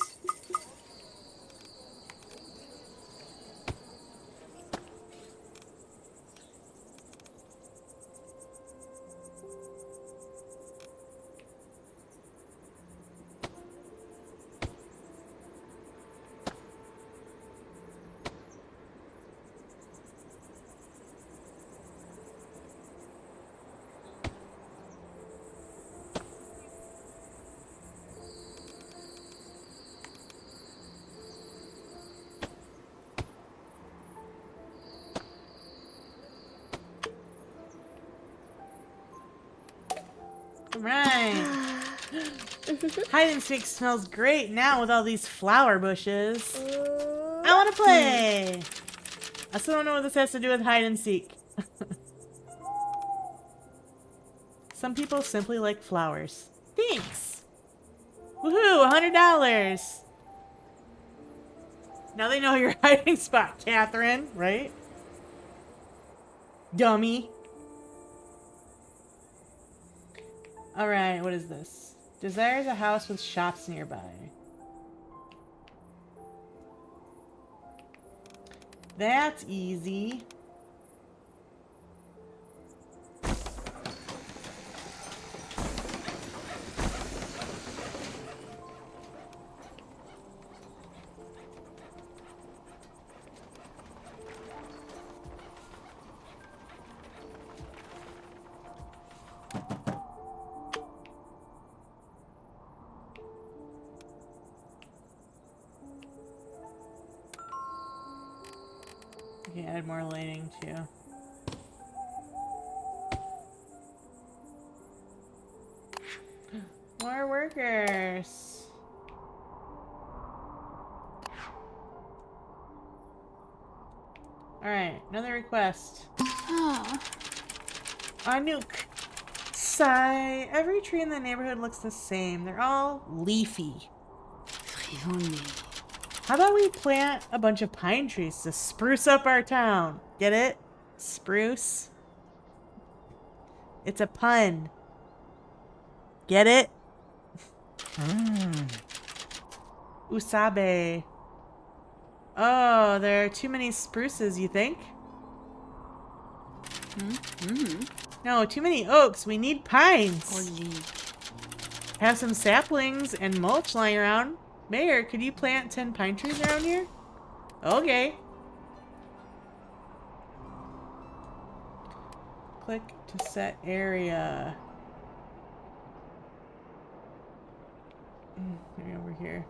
Right. Hide and seek smells great now with all these flower bushes. I want to play. I still don't know what this has to do with hide and seek. Some people simply like flowers. Thanks. Woohoo, $100. Now they know your hiding spot, Catherine, right? Dummy. Alright, what is this? Desires a house with shops nearby. That's easy. You can add more lighting too. More workers. Alright, another request. Oh. Anouk. Sigh. Every tree in the neighborhood looks the same. They're all leafy. How about we plant a bunch of pine trees to spruce up our town? Get it? Spruce? It's a pun. Get it? Susabii. Oh, there are too many spruces, you think? No, too many oaks. We need pines. Have some saplings and mulch lying around. Mayor, could you plant 10 pine trees around here? Okay. Click to set area. Maybe over here.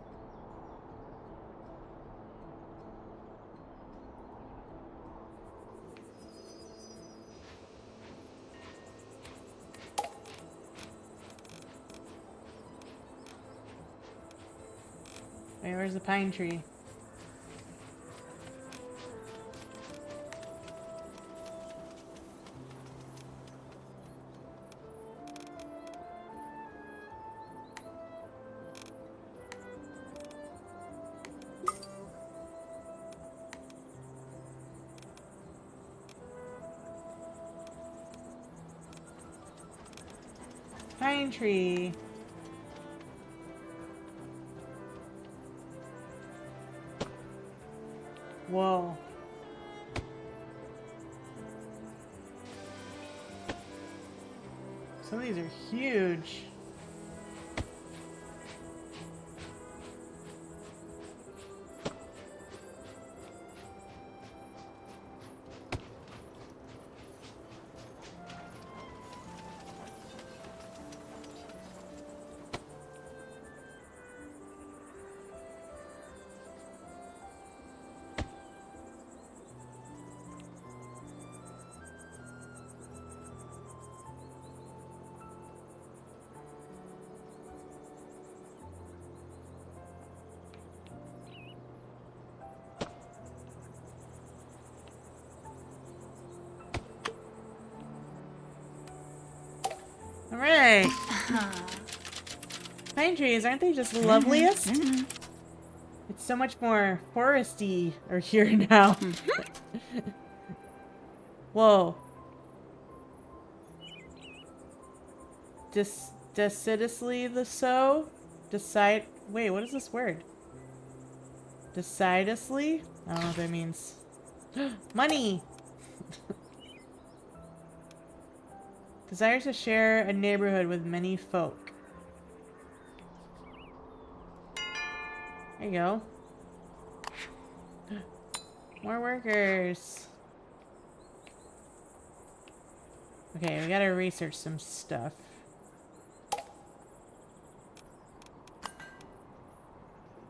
Wait, where's the pine tree? Pine tree. Whoa. Some of these are huge. Alright. Pine trees, aren't they just loveliest? It's so much more foresty or here now. Whoa. Decidiously the so? Decide. Wait, what is this word? Decidiously? I don't know what that means. Money! Desires to share a neighborhood with many folk. There you go. More workers. Okay, we gotta research some stuff.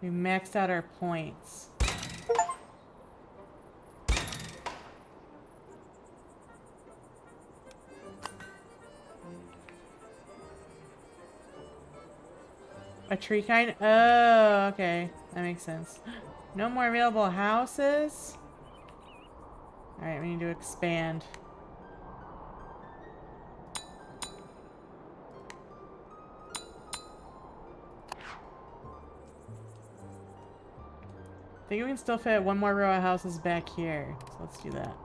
We maxed out our points. A tree kind? Oh, okay. That makes sense. No more available houses? Alright, we need to expand. I think we can still fit one more row of houses back here. So let's do that.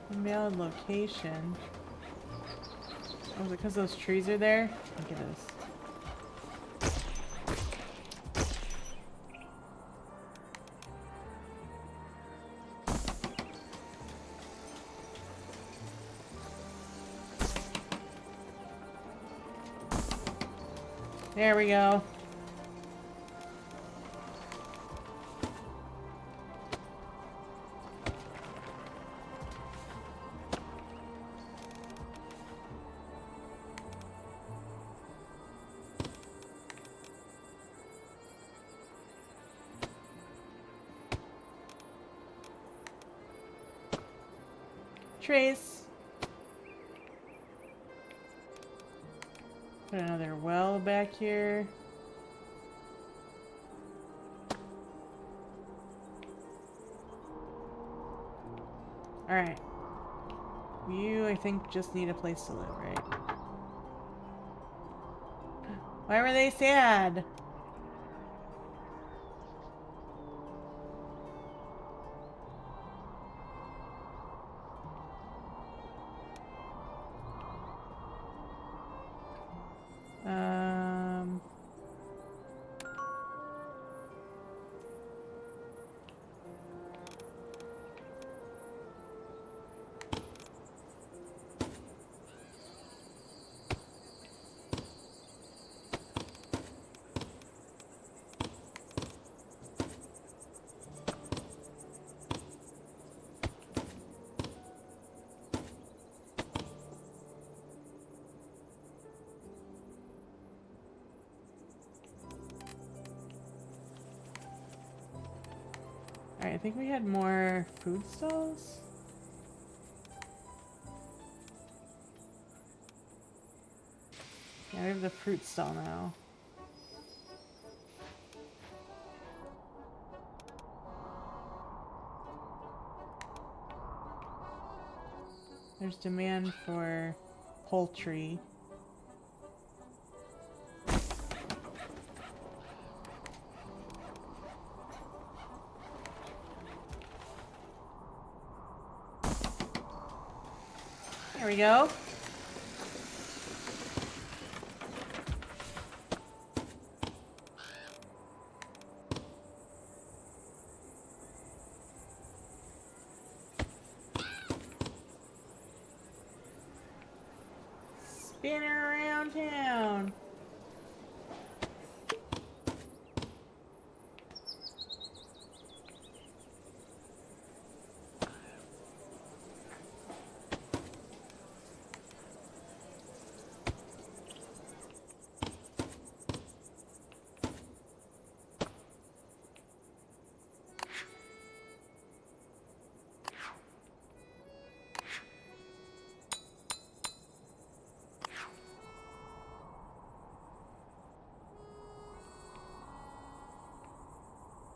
Invalid location. Oh, is it because those trees are there? I think it is. There we go. Trace. Put another well back here. Alright. You, I think, just need a place to live, right? Why were they sad? Alright, I think we had more food stalls. Yeah, we have the fruit stall now. There's demand for poultry. There we go. Spin around town.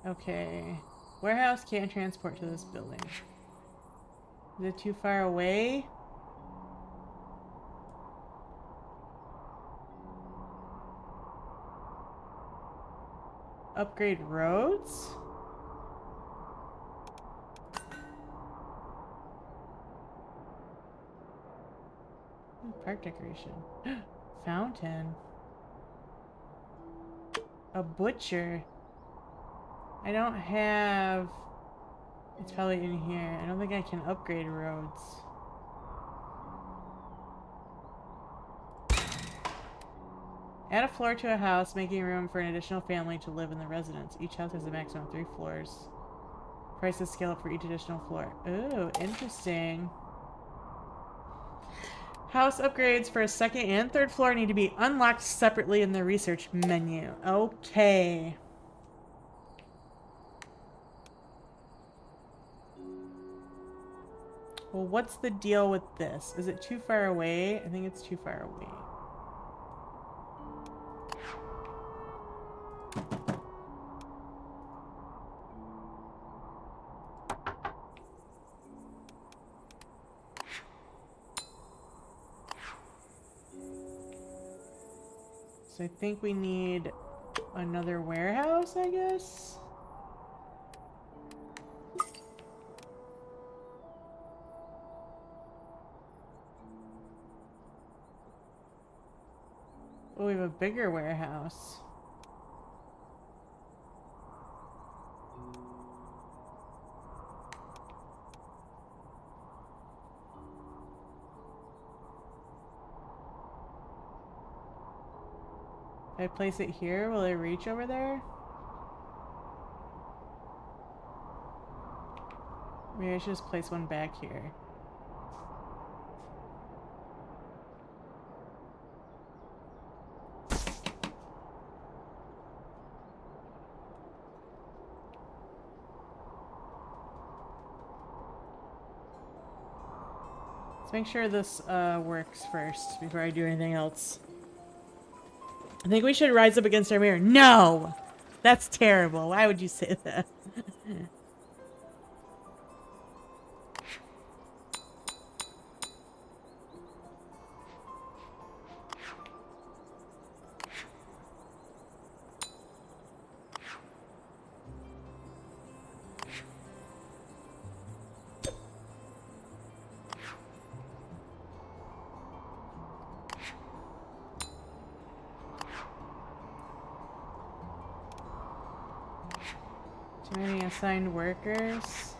Okay. Warehouse can't transport to this building. Is it too far away? Upgrade roads? Park decoration. Fountain. A butcher. I don't have... It's probably in here. I don't think I can upgrade roads. Add a floor to a house, making room for an additional family to live in the residence. Each house has a maximum of 3 floors. Prices scale up for each additional floor. Ooh, interesting. House upgrades for a second and third floor need to be unlocked separately in the research menu. Okay. Well, what's the deal with this? Is it too far away? I think it's too far away. So I think we need another warehouse, I guess? Oh, we have a bigger warehouse. If I place it here, will it reach over there? Maybe I should just place one back here. Let's make sure this works first before I do anything else. I think we should rise up against our mirror. No! That's terrible. Why would you say that? Too many assigned workers.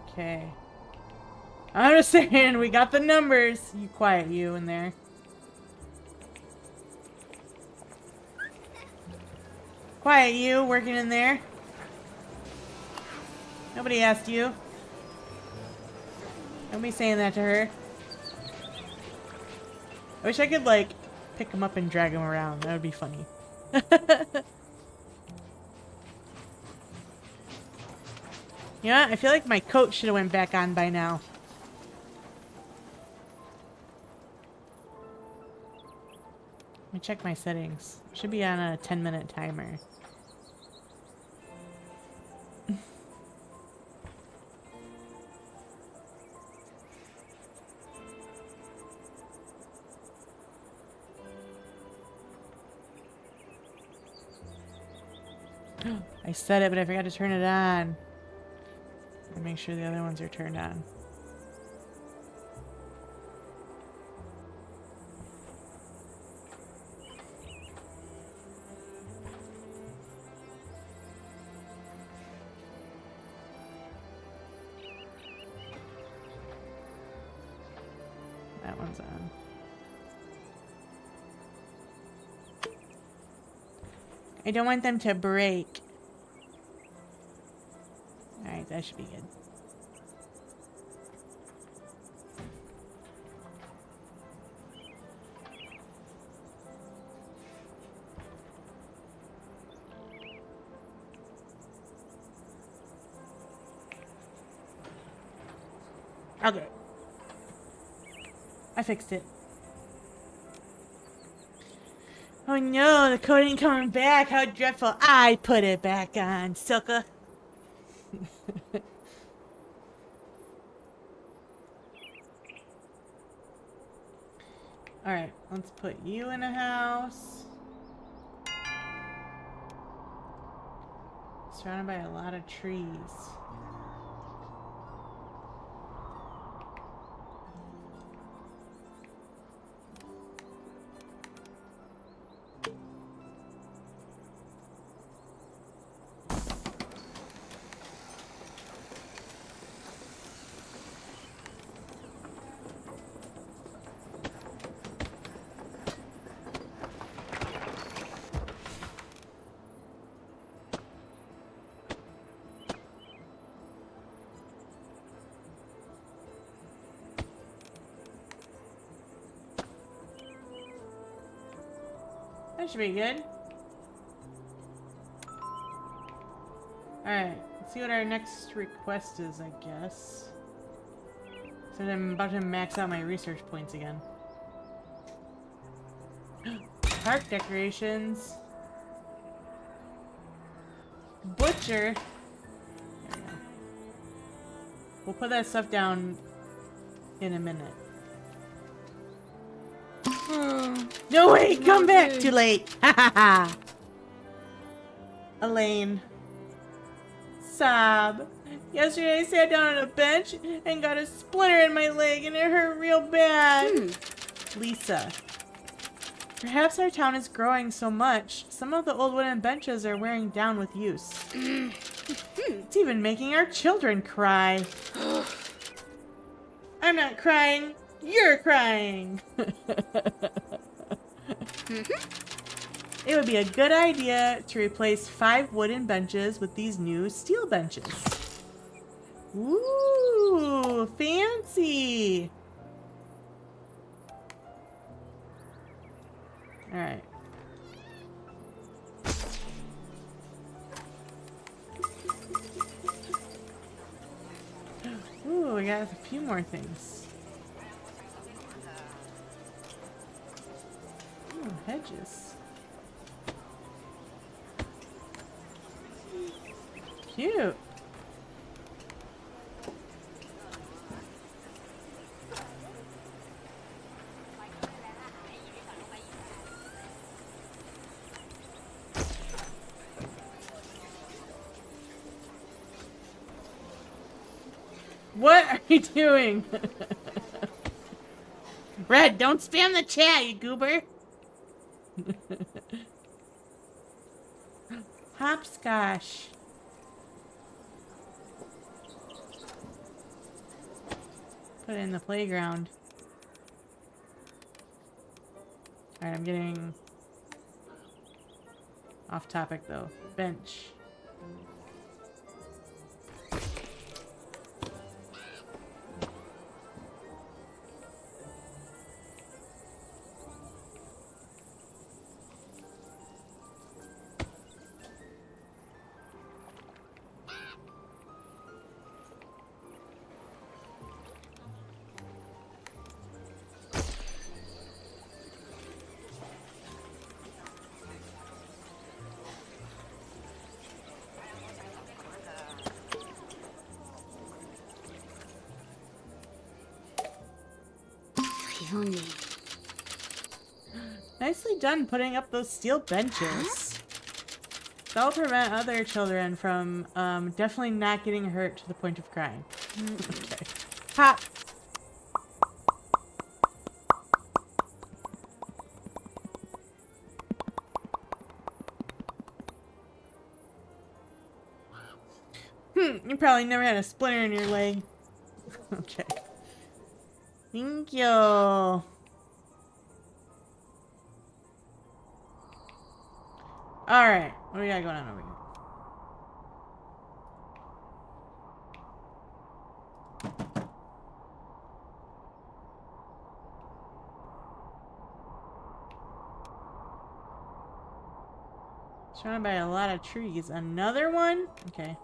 Okay. I understand. We got the numbers. You quiet, you in there. Quiet, you working in there. Nobody asked you. Don't be saying that to her. I wish I could, like, pick him up and drag him around. That would be funny. You know what? I feel like my coat should have went back on by now. Let me check my settings. Should be on a 10-minute timer. I said it, but I forgot to turn it on. And make sure the other ones are turned on. That one's on. I don't want them to break. Alright, that should be good. Okay. I fixed it. Oh no, the coat ain't coming back. How dreadful. I put it back on, sucker. Alright, let's put you in a house. Surrounded by a lot of trees. That should be good. Alright, let's see what our next request is, I guess. So I'm about to max out my research points again. Park decorations. Butcher. There we go. We'll put that stuff down in a minute. No, wait, come back! Too late! Ha ha ha! Elaine. Sob. Yesterday I sat down on a bench and got a splinter in my leg and it hurt real bad. Lisa. Perhaps our town is growing so much, some of the old wooden benches are wearing down with use. It's even making our children cry. I'm not crying. You're crying. It would be a good idea to replace 5 wooden benches with these new steel benches. Ooh, fancy. All right. Ooh, we got a few more things. Ooh, hedges. Cute. What are you doing? Red, don't spam the chat, you goober. Hopscotch. Put it in the playground. Alright, I'm getting off topic though. Bench. honey. Nicely done putting up those steel benches. That'll prevent other children from definitely not getting hurt to the point of crying. Okay. Pop! You probably never had a splinter in your leg. Okay. Thank you. Alright, what do we got going on over here? Surrounded by a lot of trees. Another one? Okay.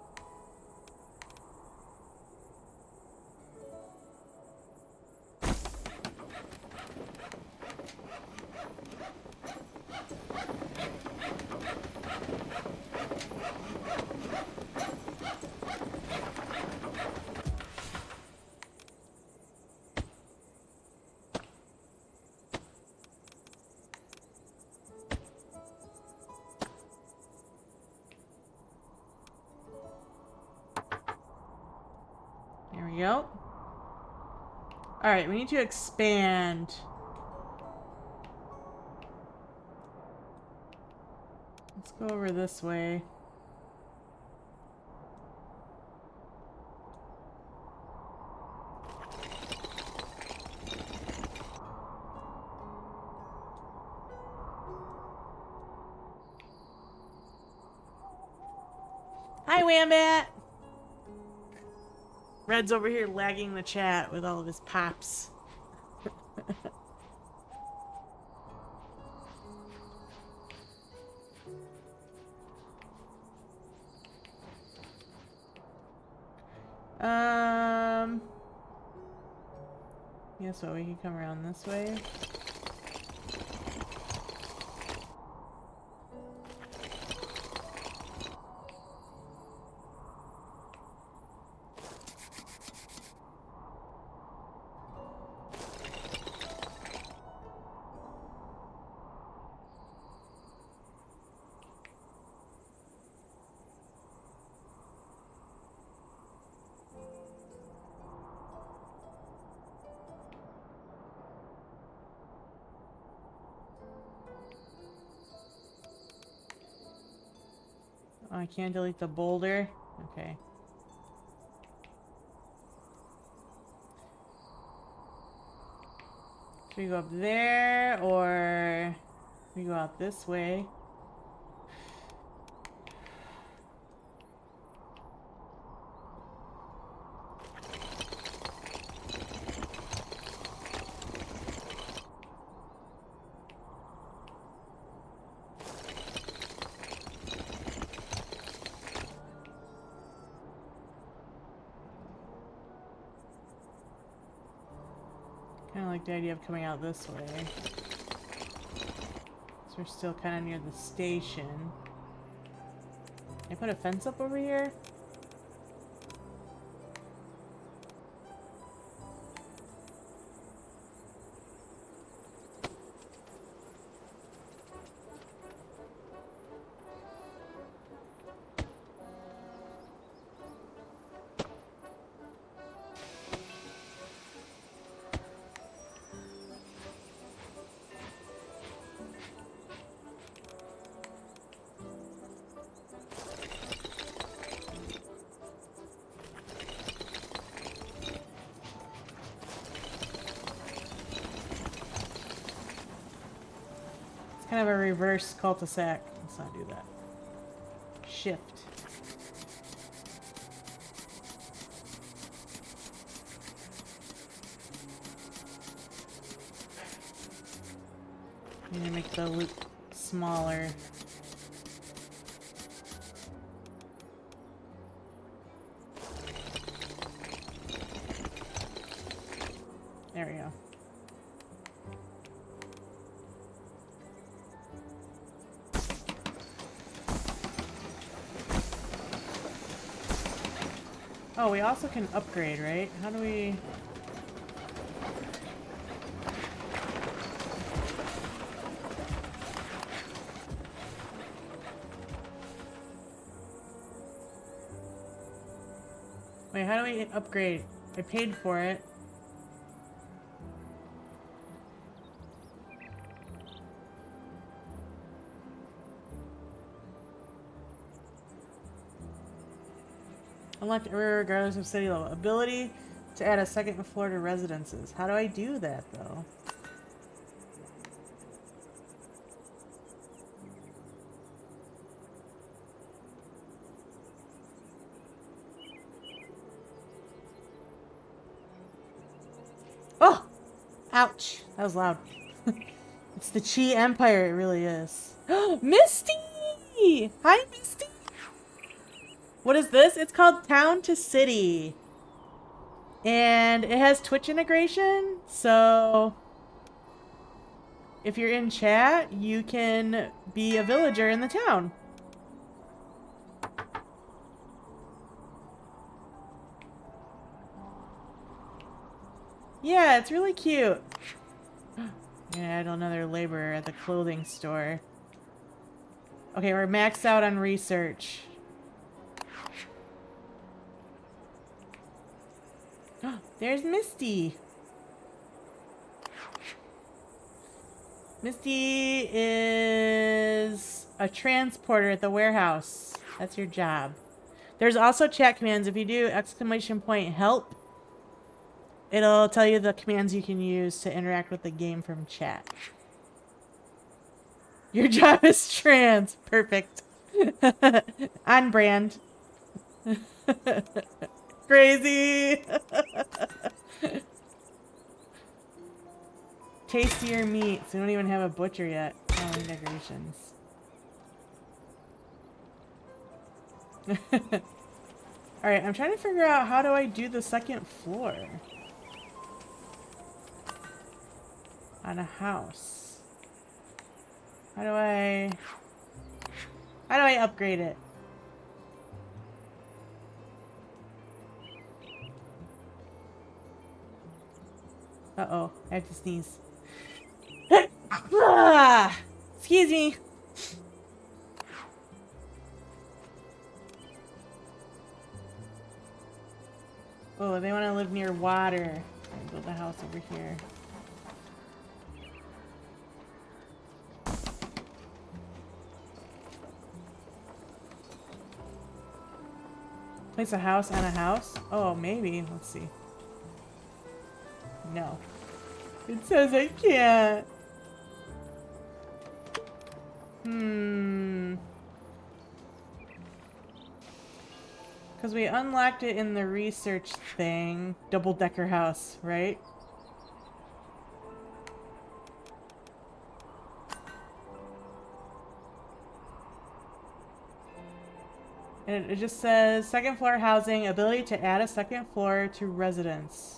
There we go. Alright, we need to expand. Let's go over this way. Hi, Wambat! Red's over here lagging the chat with all of his pops. Guess what? We can come around this way. Oh, I can't delete the boulder? Okay. Should we go up there, or we go out this way? Kind of like the idea of coming out this way. So we're still kind of near the station. Can I put a fence up over here? Kind of a reverse cul-de-sac. Let's not do that. Shift. Need to make the loop smaller. There we go. Oh, we also can upgrade, right? How do we... Wait, how do we upgrade? I paid for it. Unlocked everywhere regardless of city level. Ability to add a second floor to residences. How do I do that, though? Oh! Ouch! That was loud. It's the Chi Empire, it really is. Misty! Hi, Misty! What is this? It's called Town to City. And it has Twitch integration, so if you're in chat, you can be a villager in the town. Yeah, it's really cute. Gonna add another laborer at the clothing store. Okay, we're maxed out on research. There's Misty. Misty is a transporter at the warehouse. That's your job. There's also chat commands. If you do !help, it'll tell you the commands you can use to interact with the game from chat. Your job is trans. Perfect. On brand. Crazy. Tastier meats. We don't even have a butcher yet. Oh, decorations. Alright, I'm trying to figure out how do I do the second floor on a house. How do I upgrade it? Uh-oh, I have to sneeze. Excuse me. Oh, they want to live near water. I build a house over here. Place a house on a house? Oh, maybe. Let's see. No. It says I can't. Because we unlocked it in the research thing. Double-decker house, right? And it just says, second floor housing, ability to add a second floor to residence.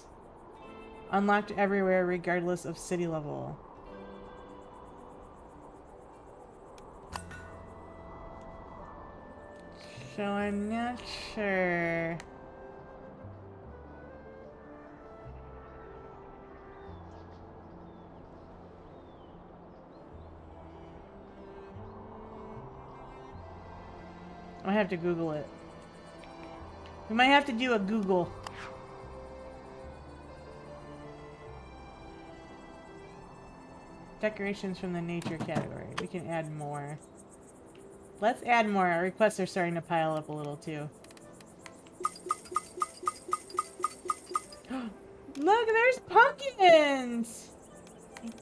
Unlocked everywhere regardless of city level. So I'm not sure. I have to Google it. We might have to do a Google. Decorations from the nature category. We can add more. Let's add more. Our requests are starting to pile up a little too. Look, there's pumpkins!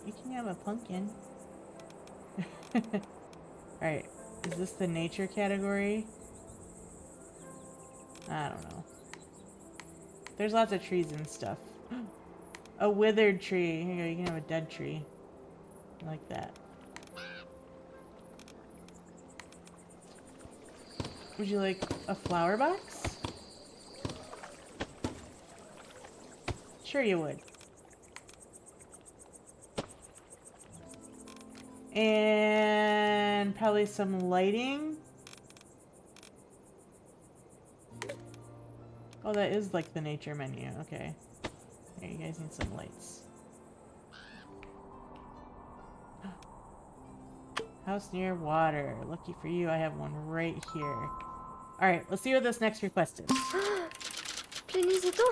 You can have a pumpkin. Alright, is this the nature category? I don't know. There's lots of trees and stuff. A withered tree. Here you go, you can have a dead tree. I like that. Would you like a flower box? Sure you would. And probably some lighting. Oh, that is like the nature menu. Okay. Here, you guys need some lights. House near water. Lucky for you, I have one right here. Alright, let's see what this next request is. finis itu?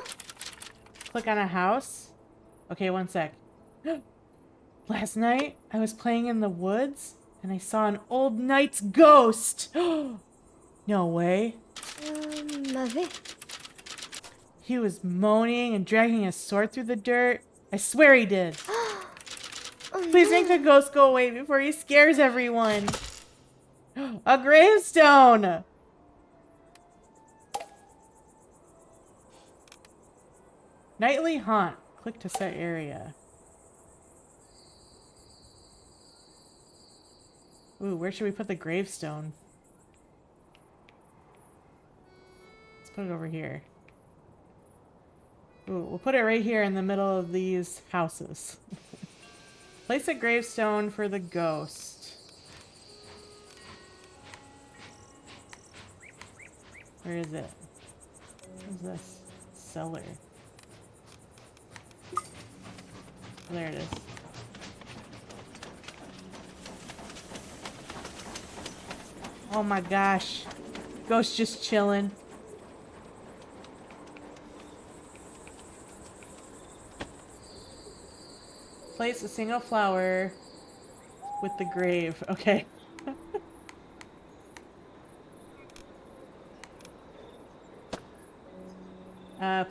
Click on a house. Okay, one sec. Last night, I was playing in the woods, and I saw an old knight's ghost! No way. Mauvais. He was moaning and dragging his sword through the dirt. I swear he did. Oh, Please make the ghost go away before he scares everyone. A gravestone! Nightly haunt. Click to set area. Ooh, where should we put the gravestone? Let's put it over here. Ooh, we'll put it right here in the middle of these houses. Place a gravestone for the ghost. Where is it? Where's this? Cellar. Oh, there it is. Oh my gosh. Ghost just chilling. Place a single flower with the grave. Okay.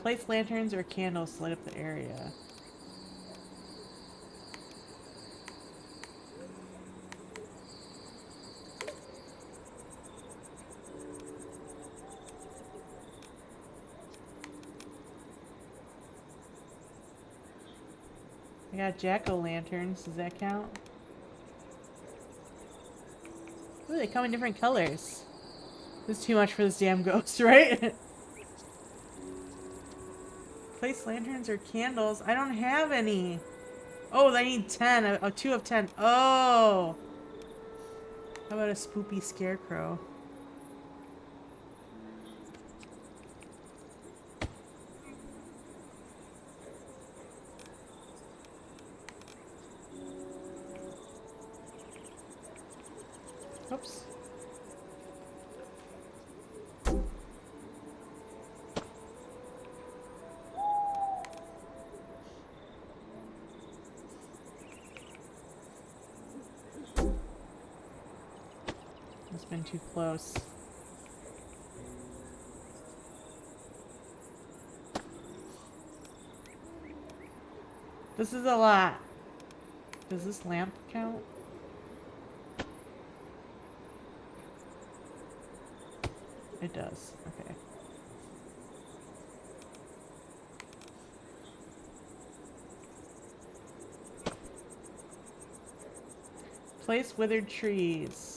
Place lanterns or candles to light up the area. I got jack-o'-lanterns. Does that count? Ooh, they come in different colors. This is too much for this damn ghost, right? Place lanterns or candles. I don't have any. Oh, I need 10. Oh, 2 of 10. Oh! How about a spoopy scarecrow? Oops. It's been too close. This is a lot. Does this lamp count? It does. Okay. Place withered trees.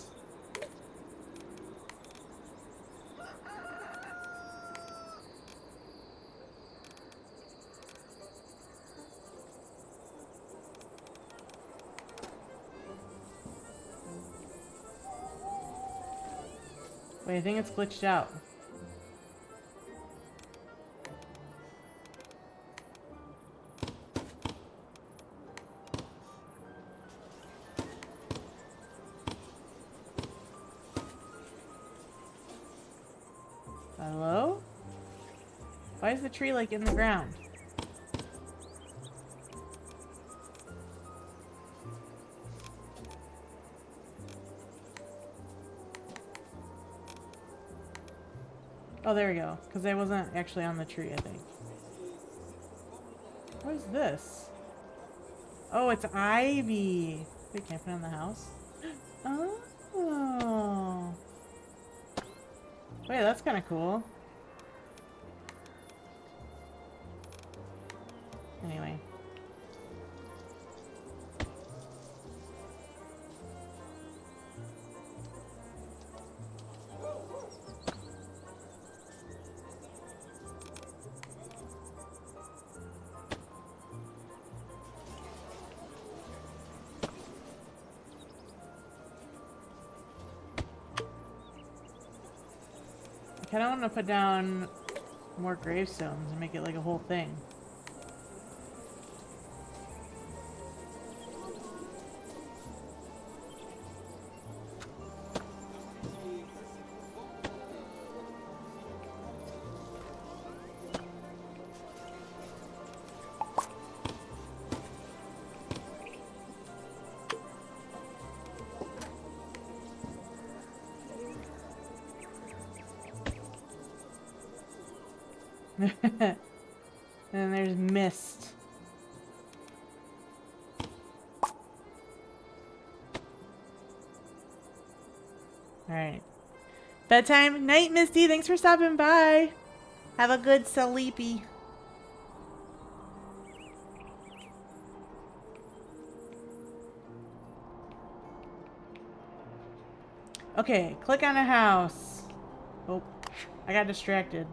Wait, I think it's glitched out. Hello? Why is the tree like in the ground? Oh, there we go. Because I wasn't actually on the tree, I think. What is this? Oh, it's ivy. Wait, can I put it on the house? Oh. Wait, that's kind of cool. Anyway. I kind of want to put down more gravestones and make it like a whole thing. And then there's mist. Alright. Bedtime. Night, Misty. Thanks for stopping by. Have a good sleepy. Okay, click on a house. Oh, I got distracted.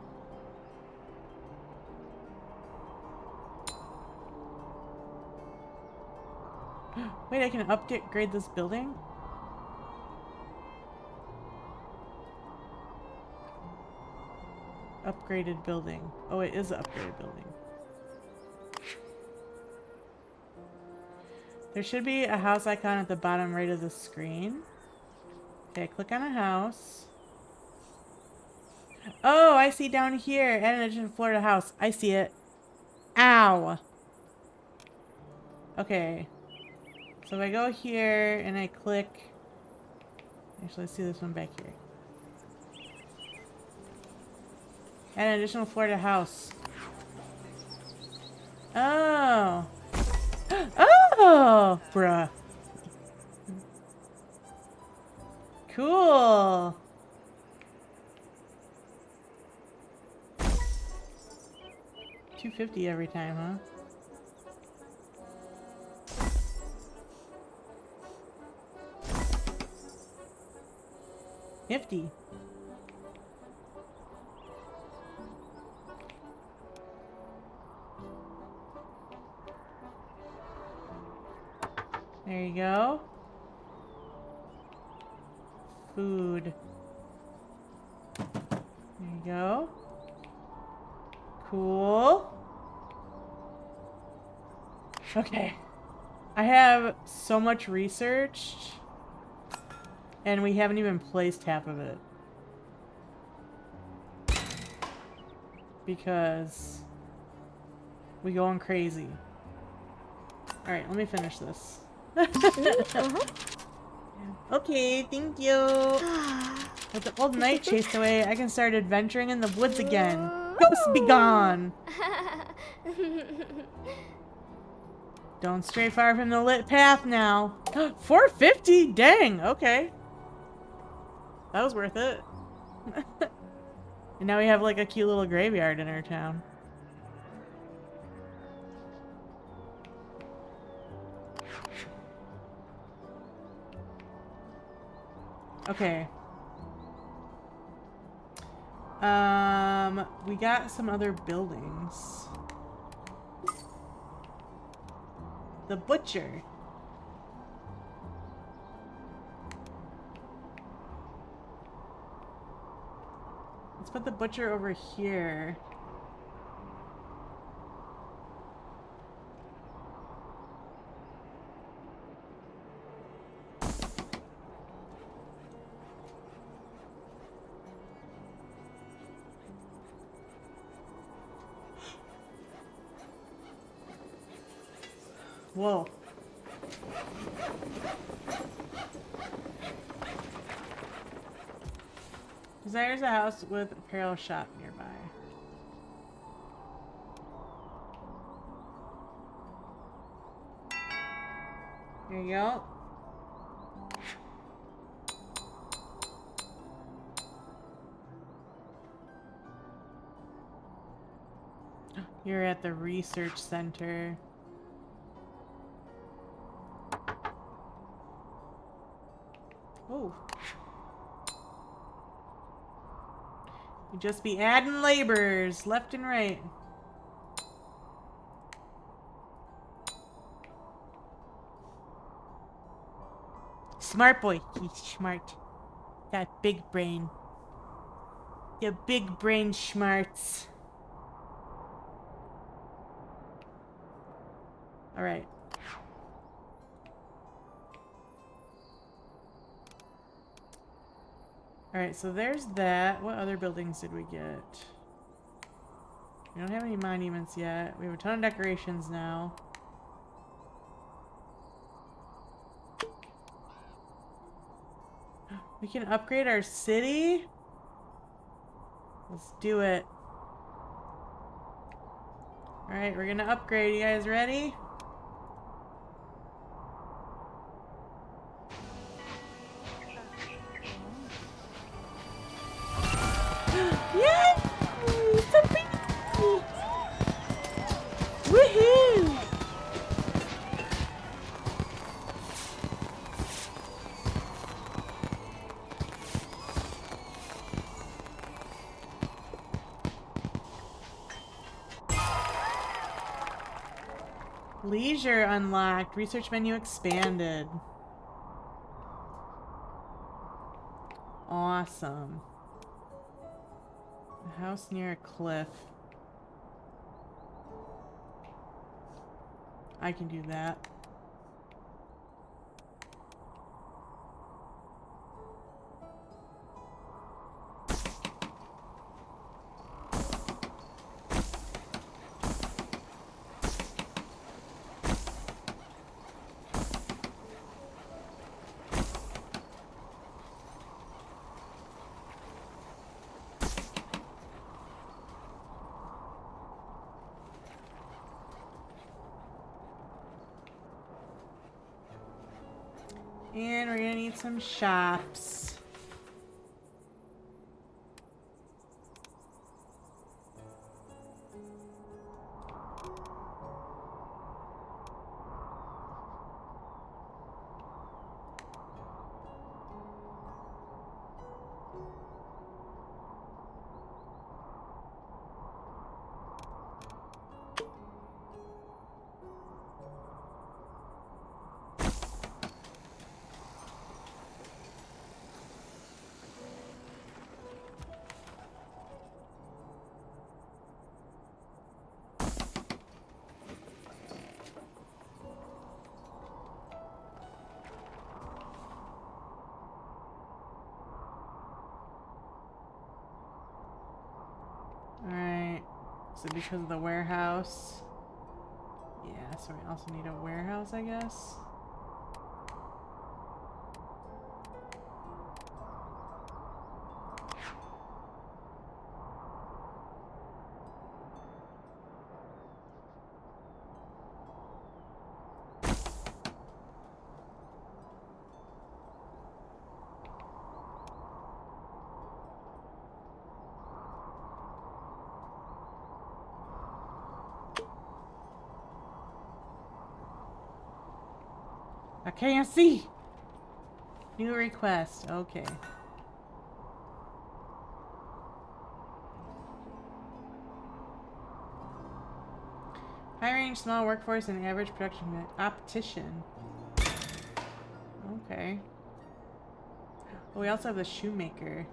Wait, I can upgrade this building? Upgraded building. Oh, it is an upgraded building. There should be a house icon at the bottom right of the screen. Okay, click on a house. Oh, I see down here. Add an additional floor to house. I see it. Ow. Okay. So if I go here and I click... Actually, let's see this one back here. Add an additional floor to house. Oh. Oh, bruh. Cool. $250 every time, huh? Nifty. There you go. Food. There you go. Cool. Okay. I have so much research, and we haven't even placed half of it. Because we going crazy. Alright, let me finish this. Okay, thank you. With the old night chased away, I can start adventuring in the woods again. Ghosts be gone! Don't stray far from the lit path now. $450? Dang, okay. That was worth it. And now we have like a cute little graveyard in our town. Okay. We got some other buildings. The butcher. Let's put the butcher over here. Whoa. Desires a house with apparel shop nearby. There you go. You're at the research center. Oh. You just be adding laborers left and right. Smart boy. He's smart. That big brain. The big brain smarts. Alright. Alright, so there's that. What other buildings did we get? We don't have any monuments yet. We have a ton of decorations now. We can upgrade our city? Let's do it. Alright, we're gonna upgrade. You guys ready? Yay! So pretty! Woohoo! Leisure unlocked. Research menu expanded. Awesome. A house near a cliff. I can do that. And we're gonna need some shops. Alright, so because of the warehouse. Yeah, so we also need a warehouse, I guess. I can't see. New request. Okay. High range, small workforce, and average production optician. Okay. Oh, we also have the shoemaker.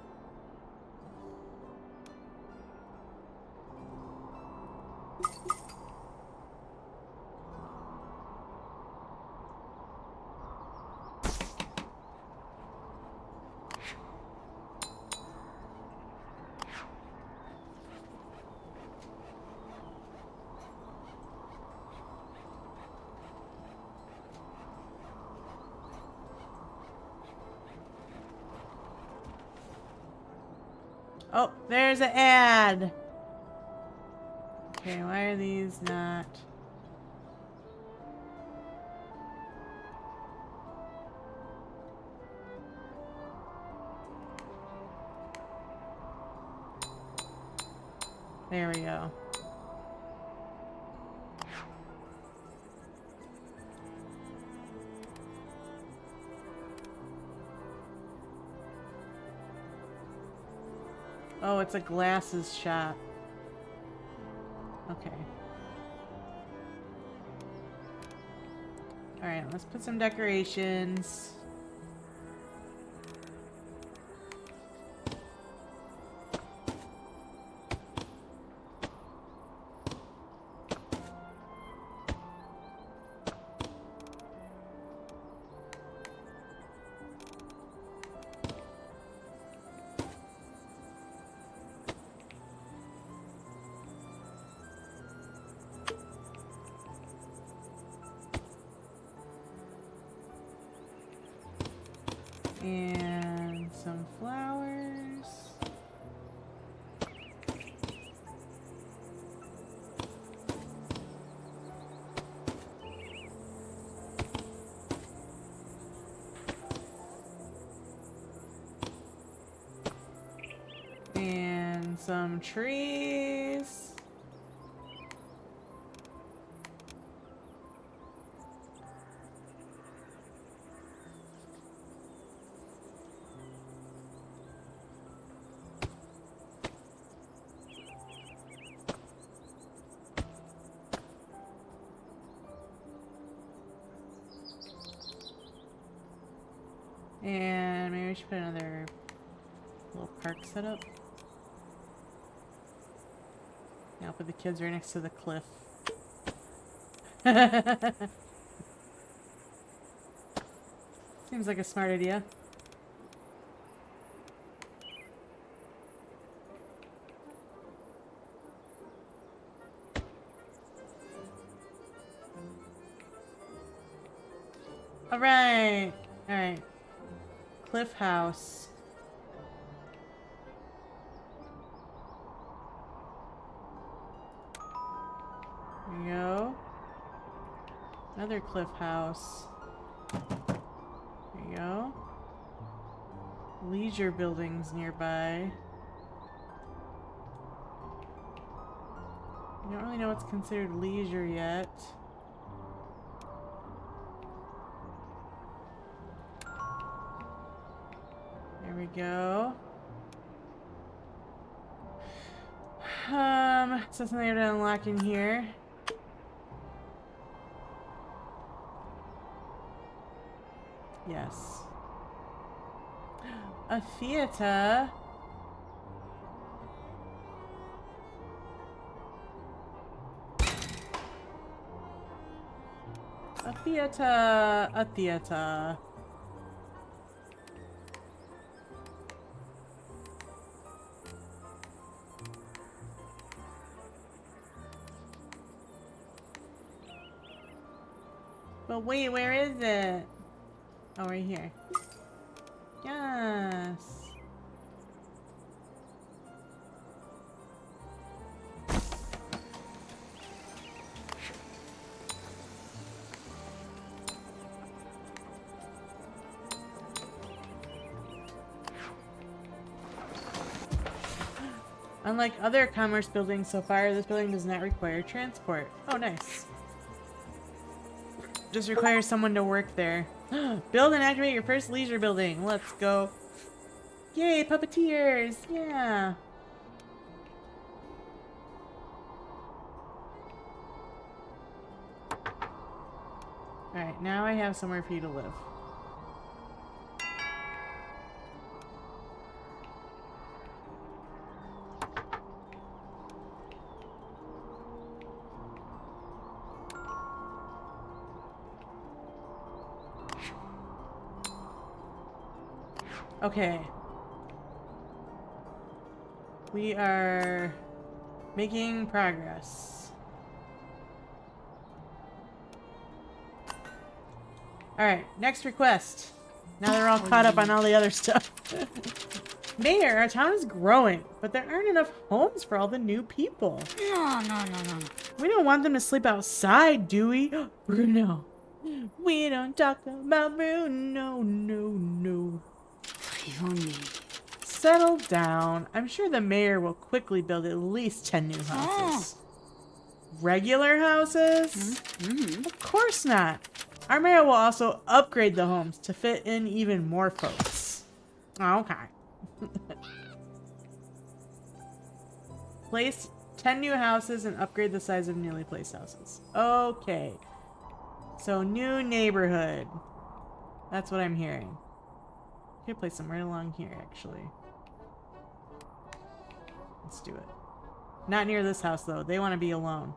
Oh, there's an ad. Okay, why are these not? There we go. Oh, it's a glasses shop. Okay. Alright, let's put some decorations. And some flowers. And some trees. And maybe we should put another little park set up. Yeah, I'll put the kids right next to the cliff. Seems like a smart idea. Alright. Alright. Cliff house. There you go. Another cliff house. There you go. Leisure buildings nearby. I don't really know what's considered leisure yet. There we go. So something I have to unlock in here. Yes. A theater. A theater. A theater. But wait, where is it? Oh, right here. Yes. Unlike other commerce buildings so far, this building does not require transport. Oh, nice. Just requires someone to work there. Build and activate your first leisure building. Let's go. Yay, puppeteers. Yeah. Alright, now I have somewhere for you to live. Okay. We are making progress. Alright, next request. Now they're all caught up on all the other stuff. Mayor, our town is growing, but there aren't enough homes for all the new people. No. We don't want them to sleep outside, do we? Bruno. We don't talk about Bruno, no. Settle down. I'm sure the mayor will quickly build at least 10 new houses. Regular houses? Of course not. Our mayor will also upgrade the homes to fit in even more folks. Okay. Place 10 new houses and upgrade the size of newly placed houses. Okay. So, new neighborhood. That's what I'm hearing. I could place them right along here, actually. Let's do it. Not near this house, though. They want to be alone.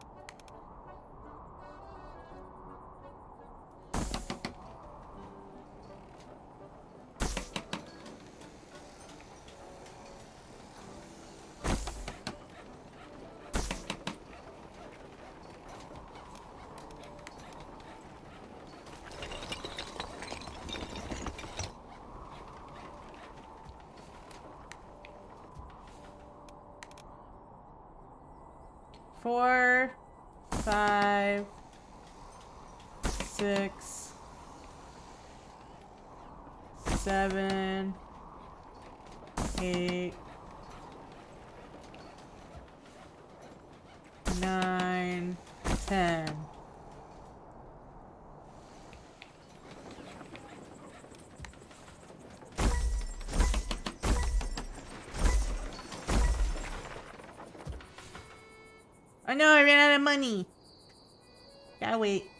Four, 5, 6, 7, 8, 9, 10. Oh no, I ran out of money. Gotta wait.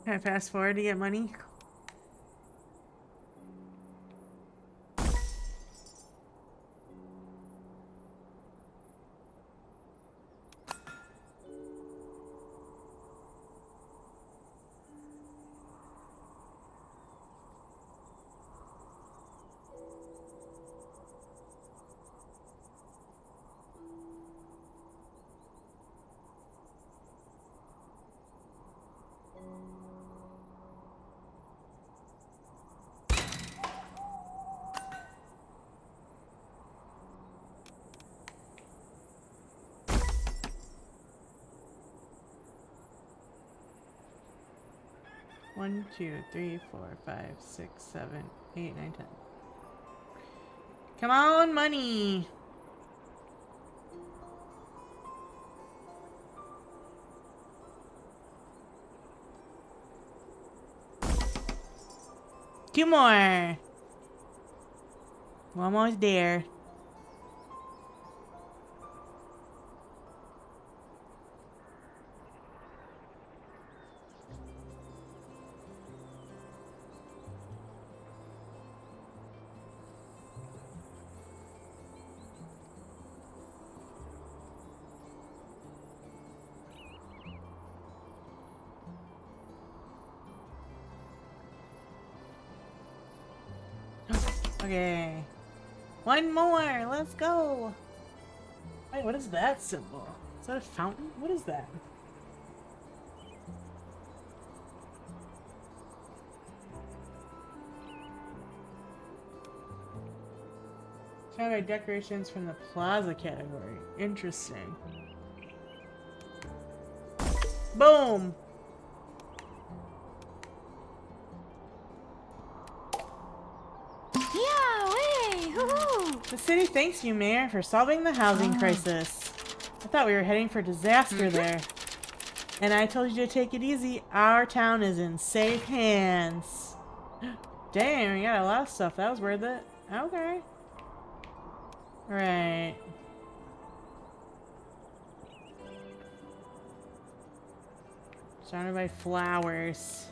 Can I fast forward to get money? One, 2, 3, 4, 5, 6, 7, 8, 9, 10. Come on, money. Two more. We're almost there. Okay. One more. Let's go. Wait, what is that symbol? Is that a fountain? What is that? Found our decorations from the plaza category. Interesting. Boom! The city thanks you, Mayor, for solving the housing crisis. I thought we were heading for disaster there. And I told you to take it easy. Our town is in safe hands. Damn, we got a lot of stuff. That was worth it. Okay. Right. Surrounded by flowers.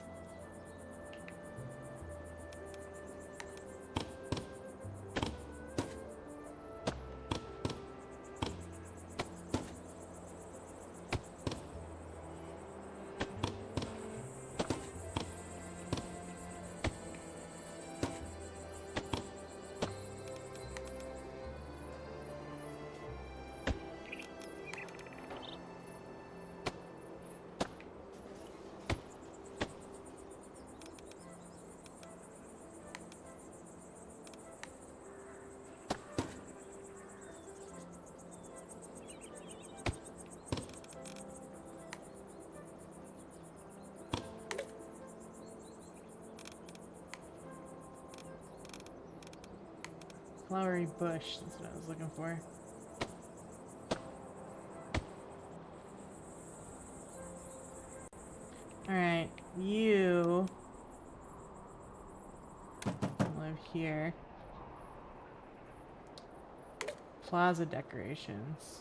Flowery bush, that's what I was looking for. Alright, you live here. Plaza decorations.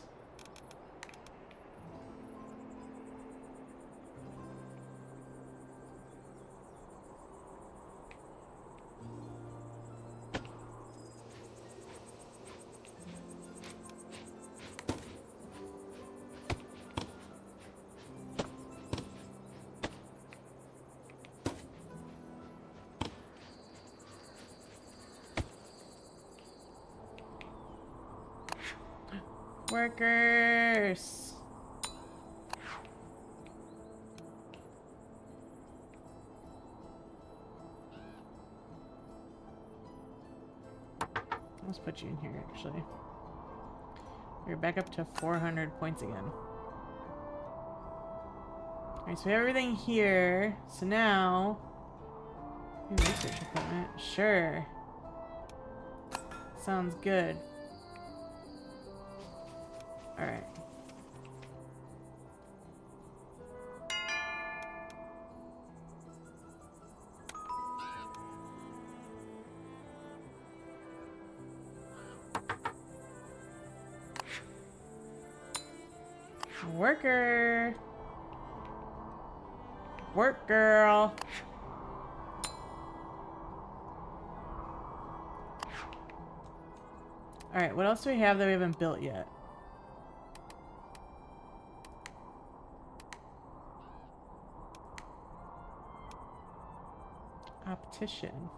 Workers! Let's put you in here, actually. You're back up to 400 points again. Alright, so we have everything here. So now... research equipment. Sure. Sounds good. Alright. Worker. Work, girl. Alright, what else do we have that we haven't built yet? Optician.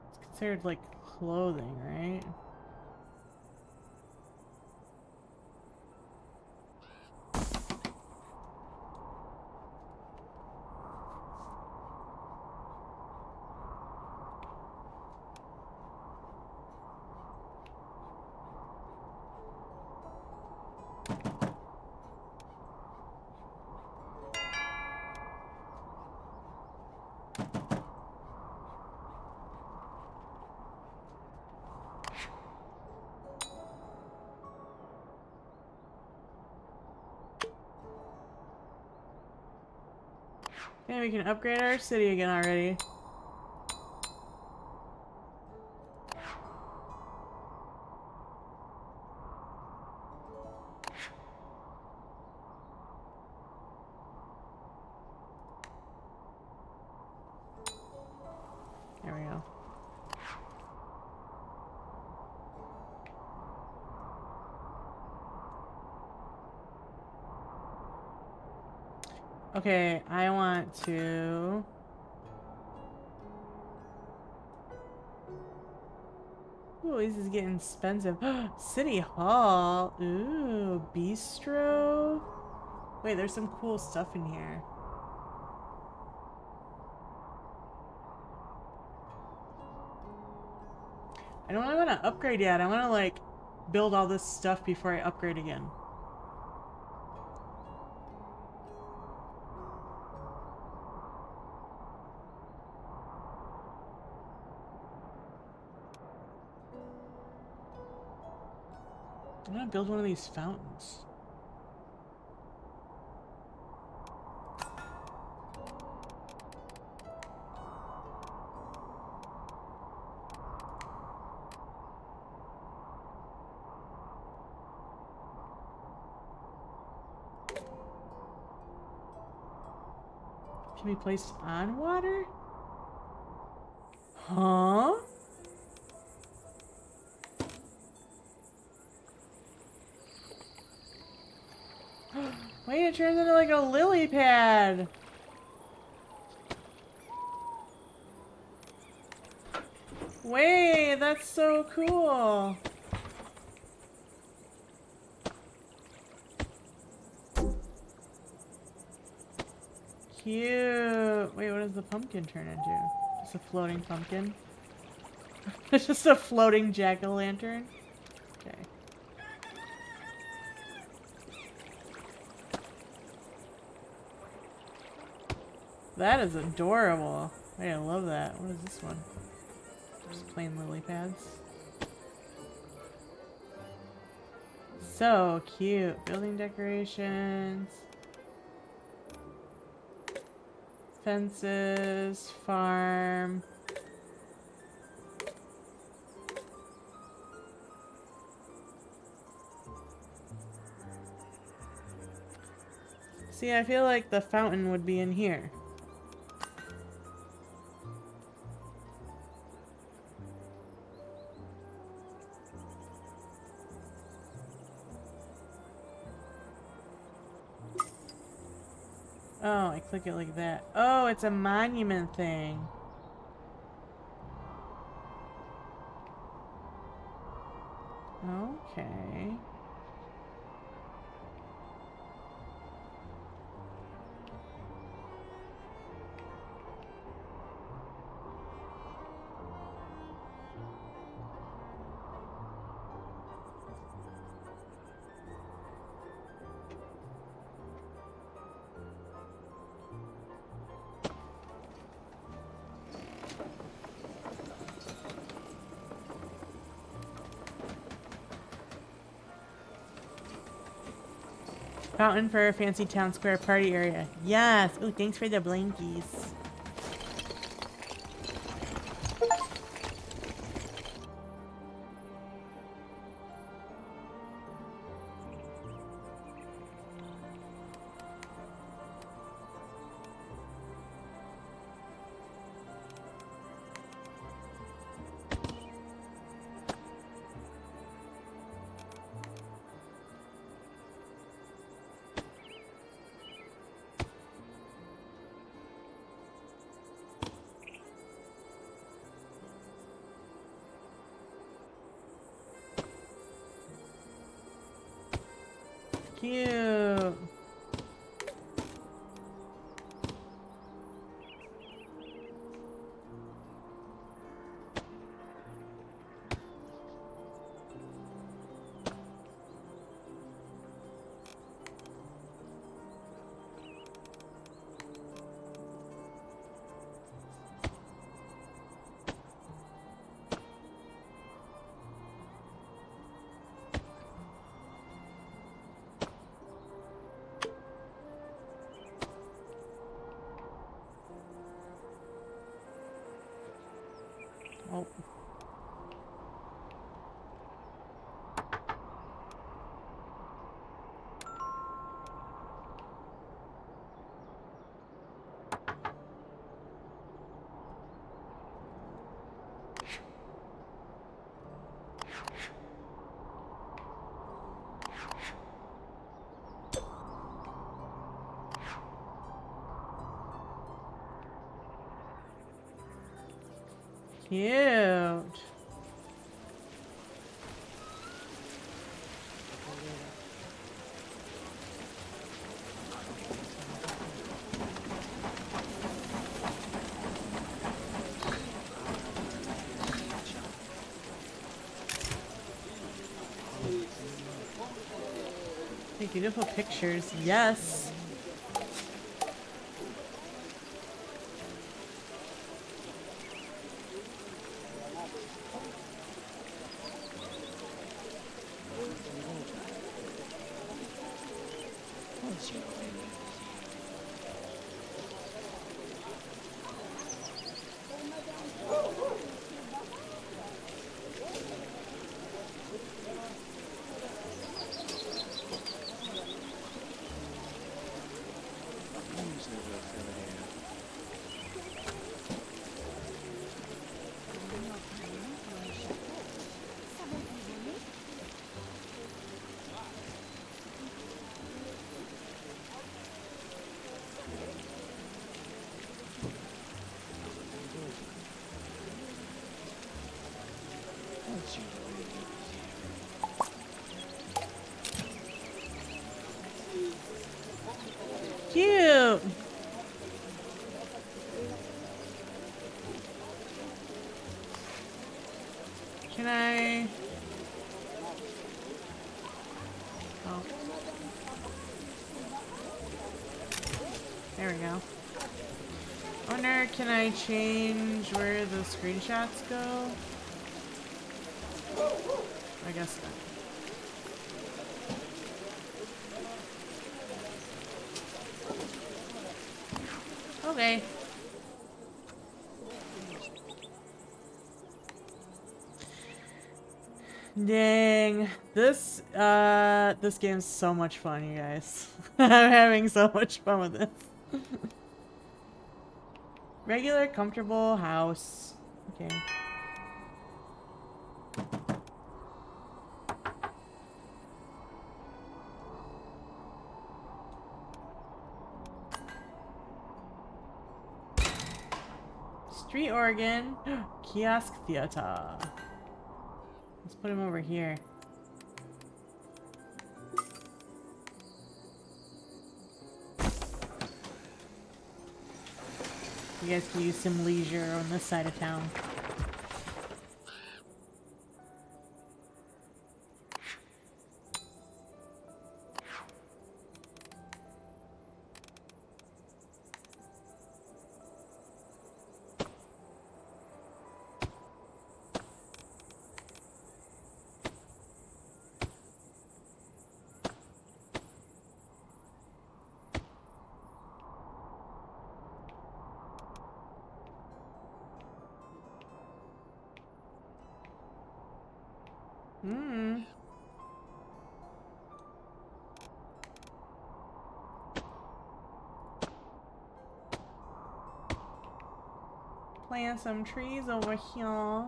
It's considered like clothing, right? Okay, we can upgrade our city again already. There we go. Okay, I want to... Ooh, this is getting expensive. City Hall. Ooh, bistro. Wait, there's some cool stuff in here. I don't really want to upgrade yet. I want to, like, build all this stuff before I upgrade again. I'm gonna build one of these fountains. Can be placed on water? Huh? Wait, it turns into like a lily pad. Wait, that's so cool. Cute. Wait, what does the pumpkin turn into? Just a floating pumpkin? It's just a floating jack-o'-lantern? Okay. That is adorable. Wait, I love that. What is this one? Just plain lily pads. So cute. Building decorations. Fences. Farm. See, I feel like the fountain would be in here. Oh, I click it like that. Oh, it's a monument thing. Okay. Fountain for a fancy town square party area. Yes. Ooh, thanks for the blankies. Cute. Oh. Cute. Take beautiful pictures. Yes. Cute. Can I? Oh. There we go. I wonder, can I change where the screenshots go? I guess not. Okay. Dang. This game's so much fun, you guys. I'm having so much fun with this. Regular, comfortable house. Okay. Street organ. Kiosk theater. Let's put him over here. You guys can use some leisure on this side of town. Hmm. Plant some trees over here.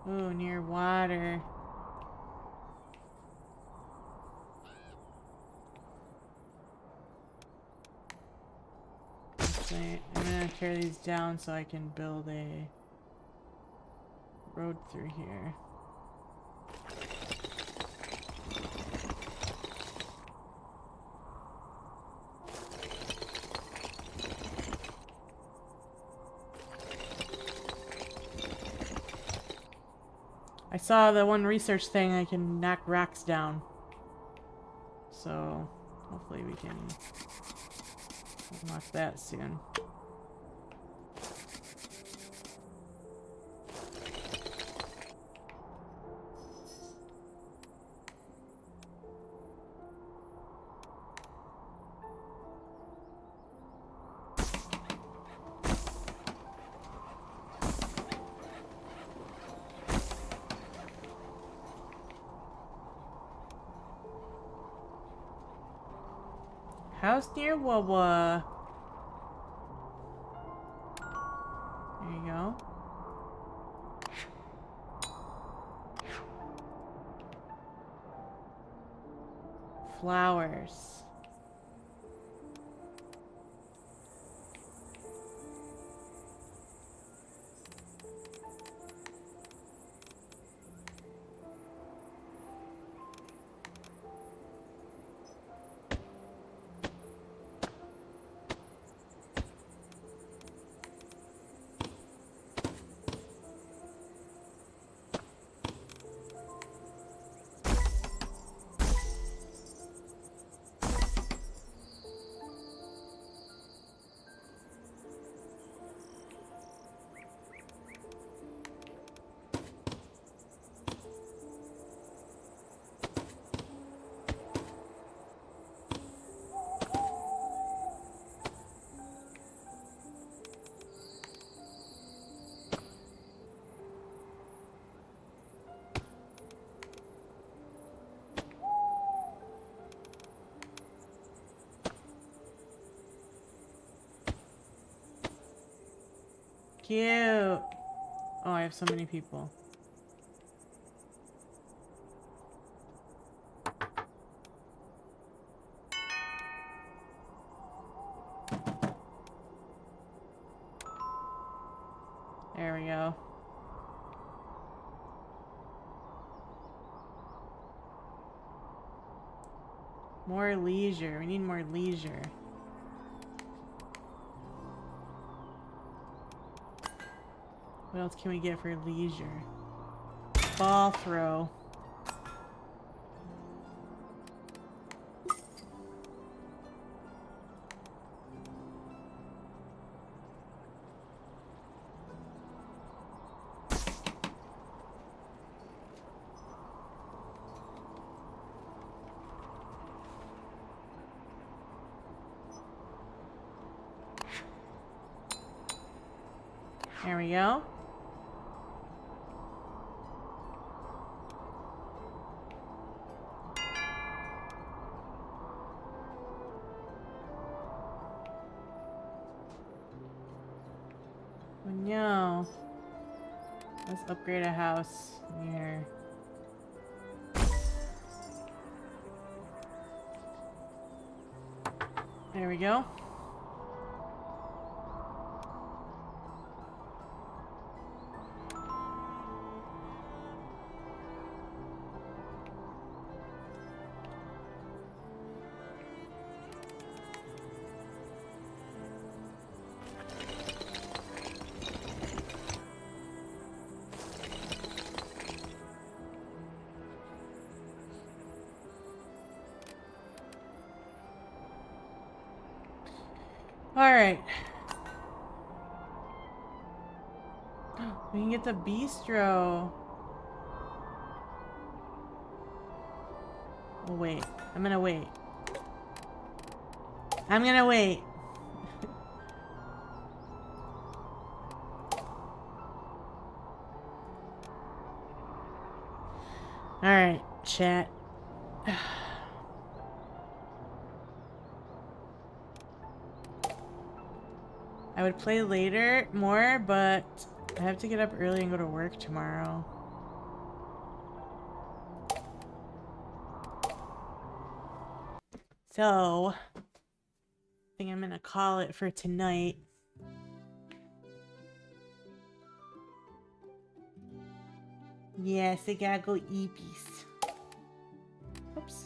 Ooh, near water. I'm gonna tear these down so I can build a road through here. I saw the one research thing I can knock rocks down. So hopefully we can unlock that soon. House near Wawa. There you go. Flowers. Cute. Oh, I have so many people. There we go. More leisure. We need more leisure. What else can we get for leisure? Ball throw. There we go. Oh no. Let's upgrade a house here. There we go. Alright. We can get the bistro. We'll wait. I'm gonna wait. I'm gonna wait. Alright, chat. I would play later more, but I have to get up early and go to work tomorrow. So, I think I'm gonna call it for tonight. Yes, I gotta go eat peace. Oops.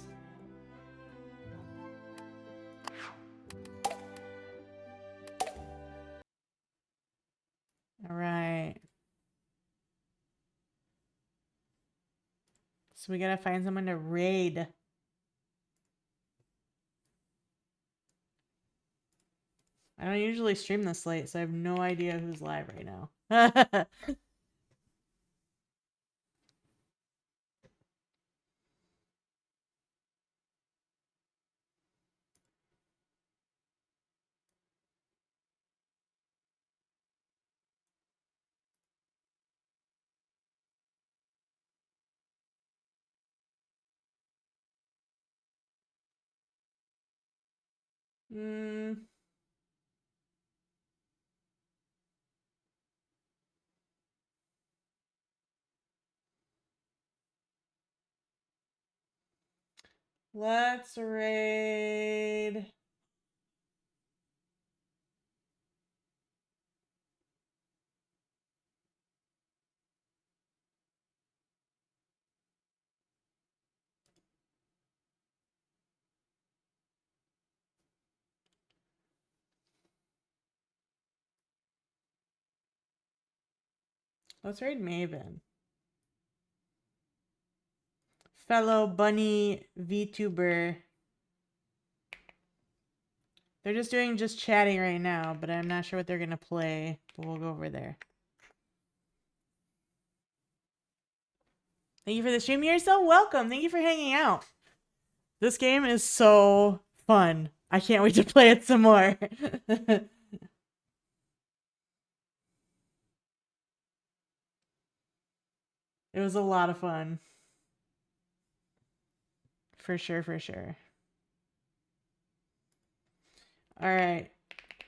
Alright. So we gotta find someone to raid. I don't usually stream this late, so I have no idea who's live right now. Let's raid. Let's raid Maven. Fellow bunny VTuber. They're just chatting right now, but I'm not sure what they're gonna play. But we'll go over there. Thank you for the stream. You're so welcome. Thank you for hanging out. This game is so fun. I can't wait to play it some more. It was a lot of fun. For sure, for sure. Alright.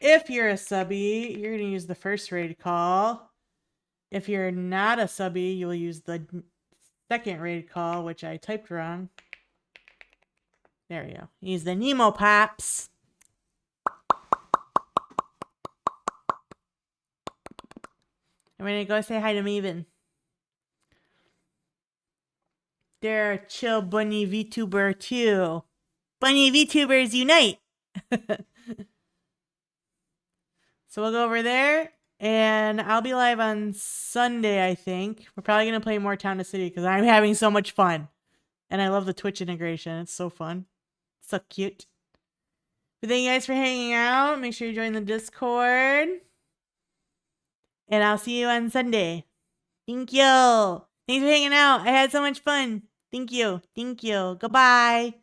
If you're a subby, you're going to use the first raid call. If you're not a subby, you'll use the second raid call, which I typed wrong. There we go. Use the Nemo Pops. I'm going to go say hi to Maven. They're a chill bunny VTuber too. Bunny VTubers unite! So we'll go over there, and I'll be live on Sunday, I think. We're probably going to play more Town to City because I'm having so much fun. And I love the Twitch integration. It's so fun. So cute. But thank you guys for hanging out. Make sure you join the Discord. And I'll see you on Sunday. Thank you. Thanks for hanging out. I had so much fun. Thank you. Thank you. Goodbye.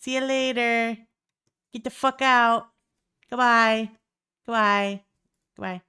See you later. Get the fuck out. Goodbye. Goodbye. Goodbye.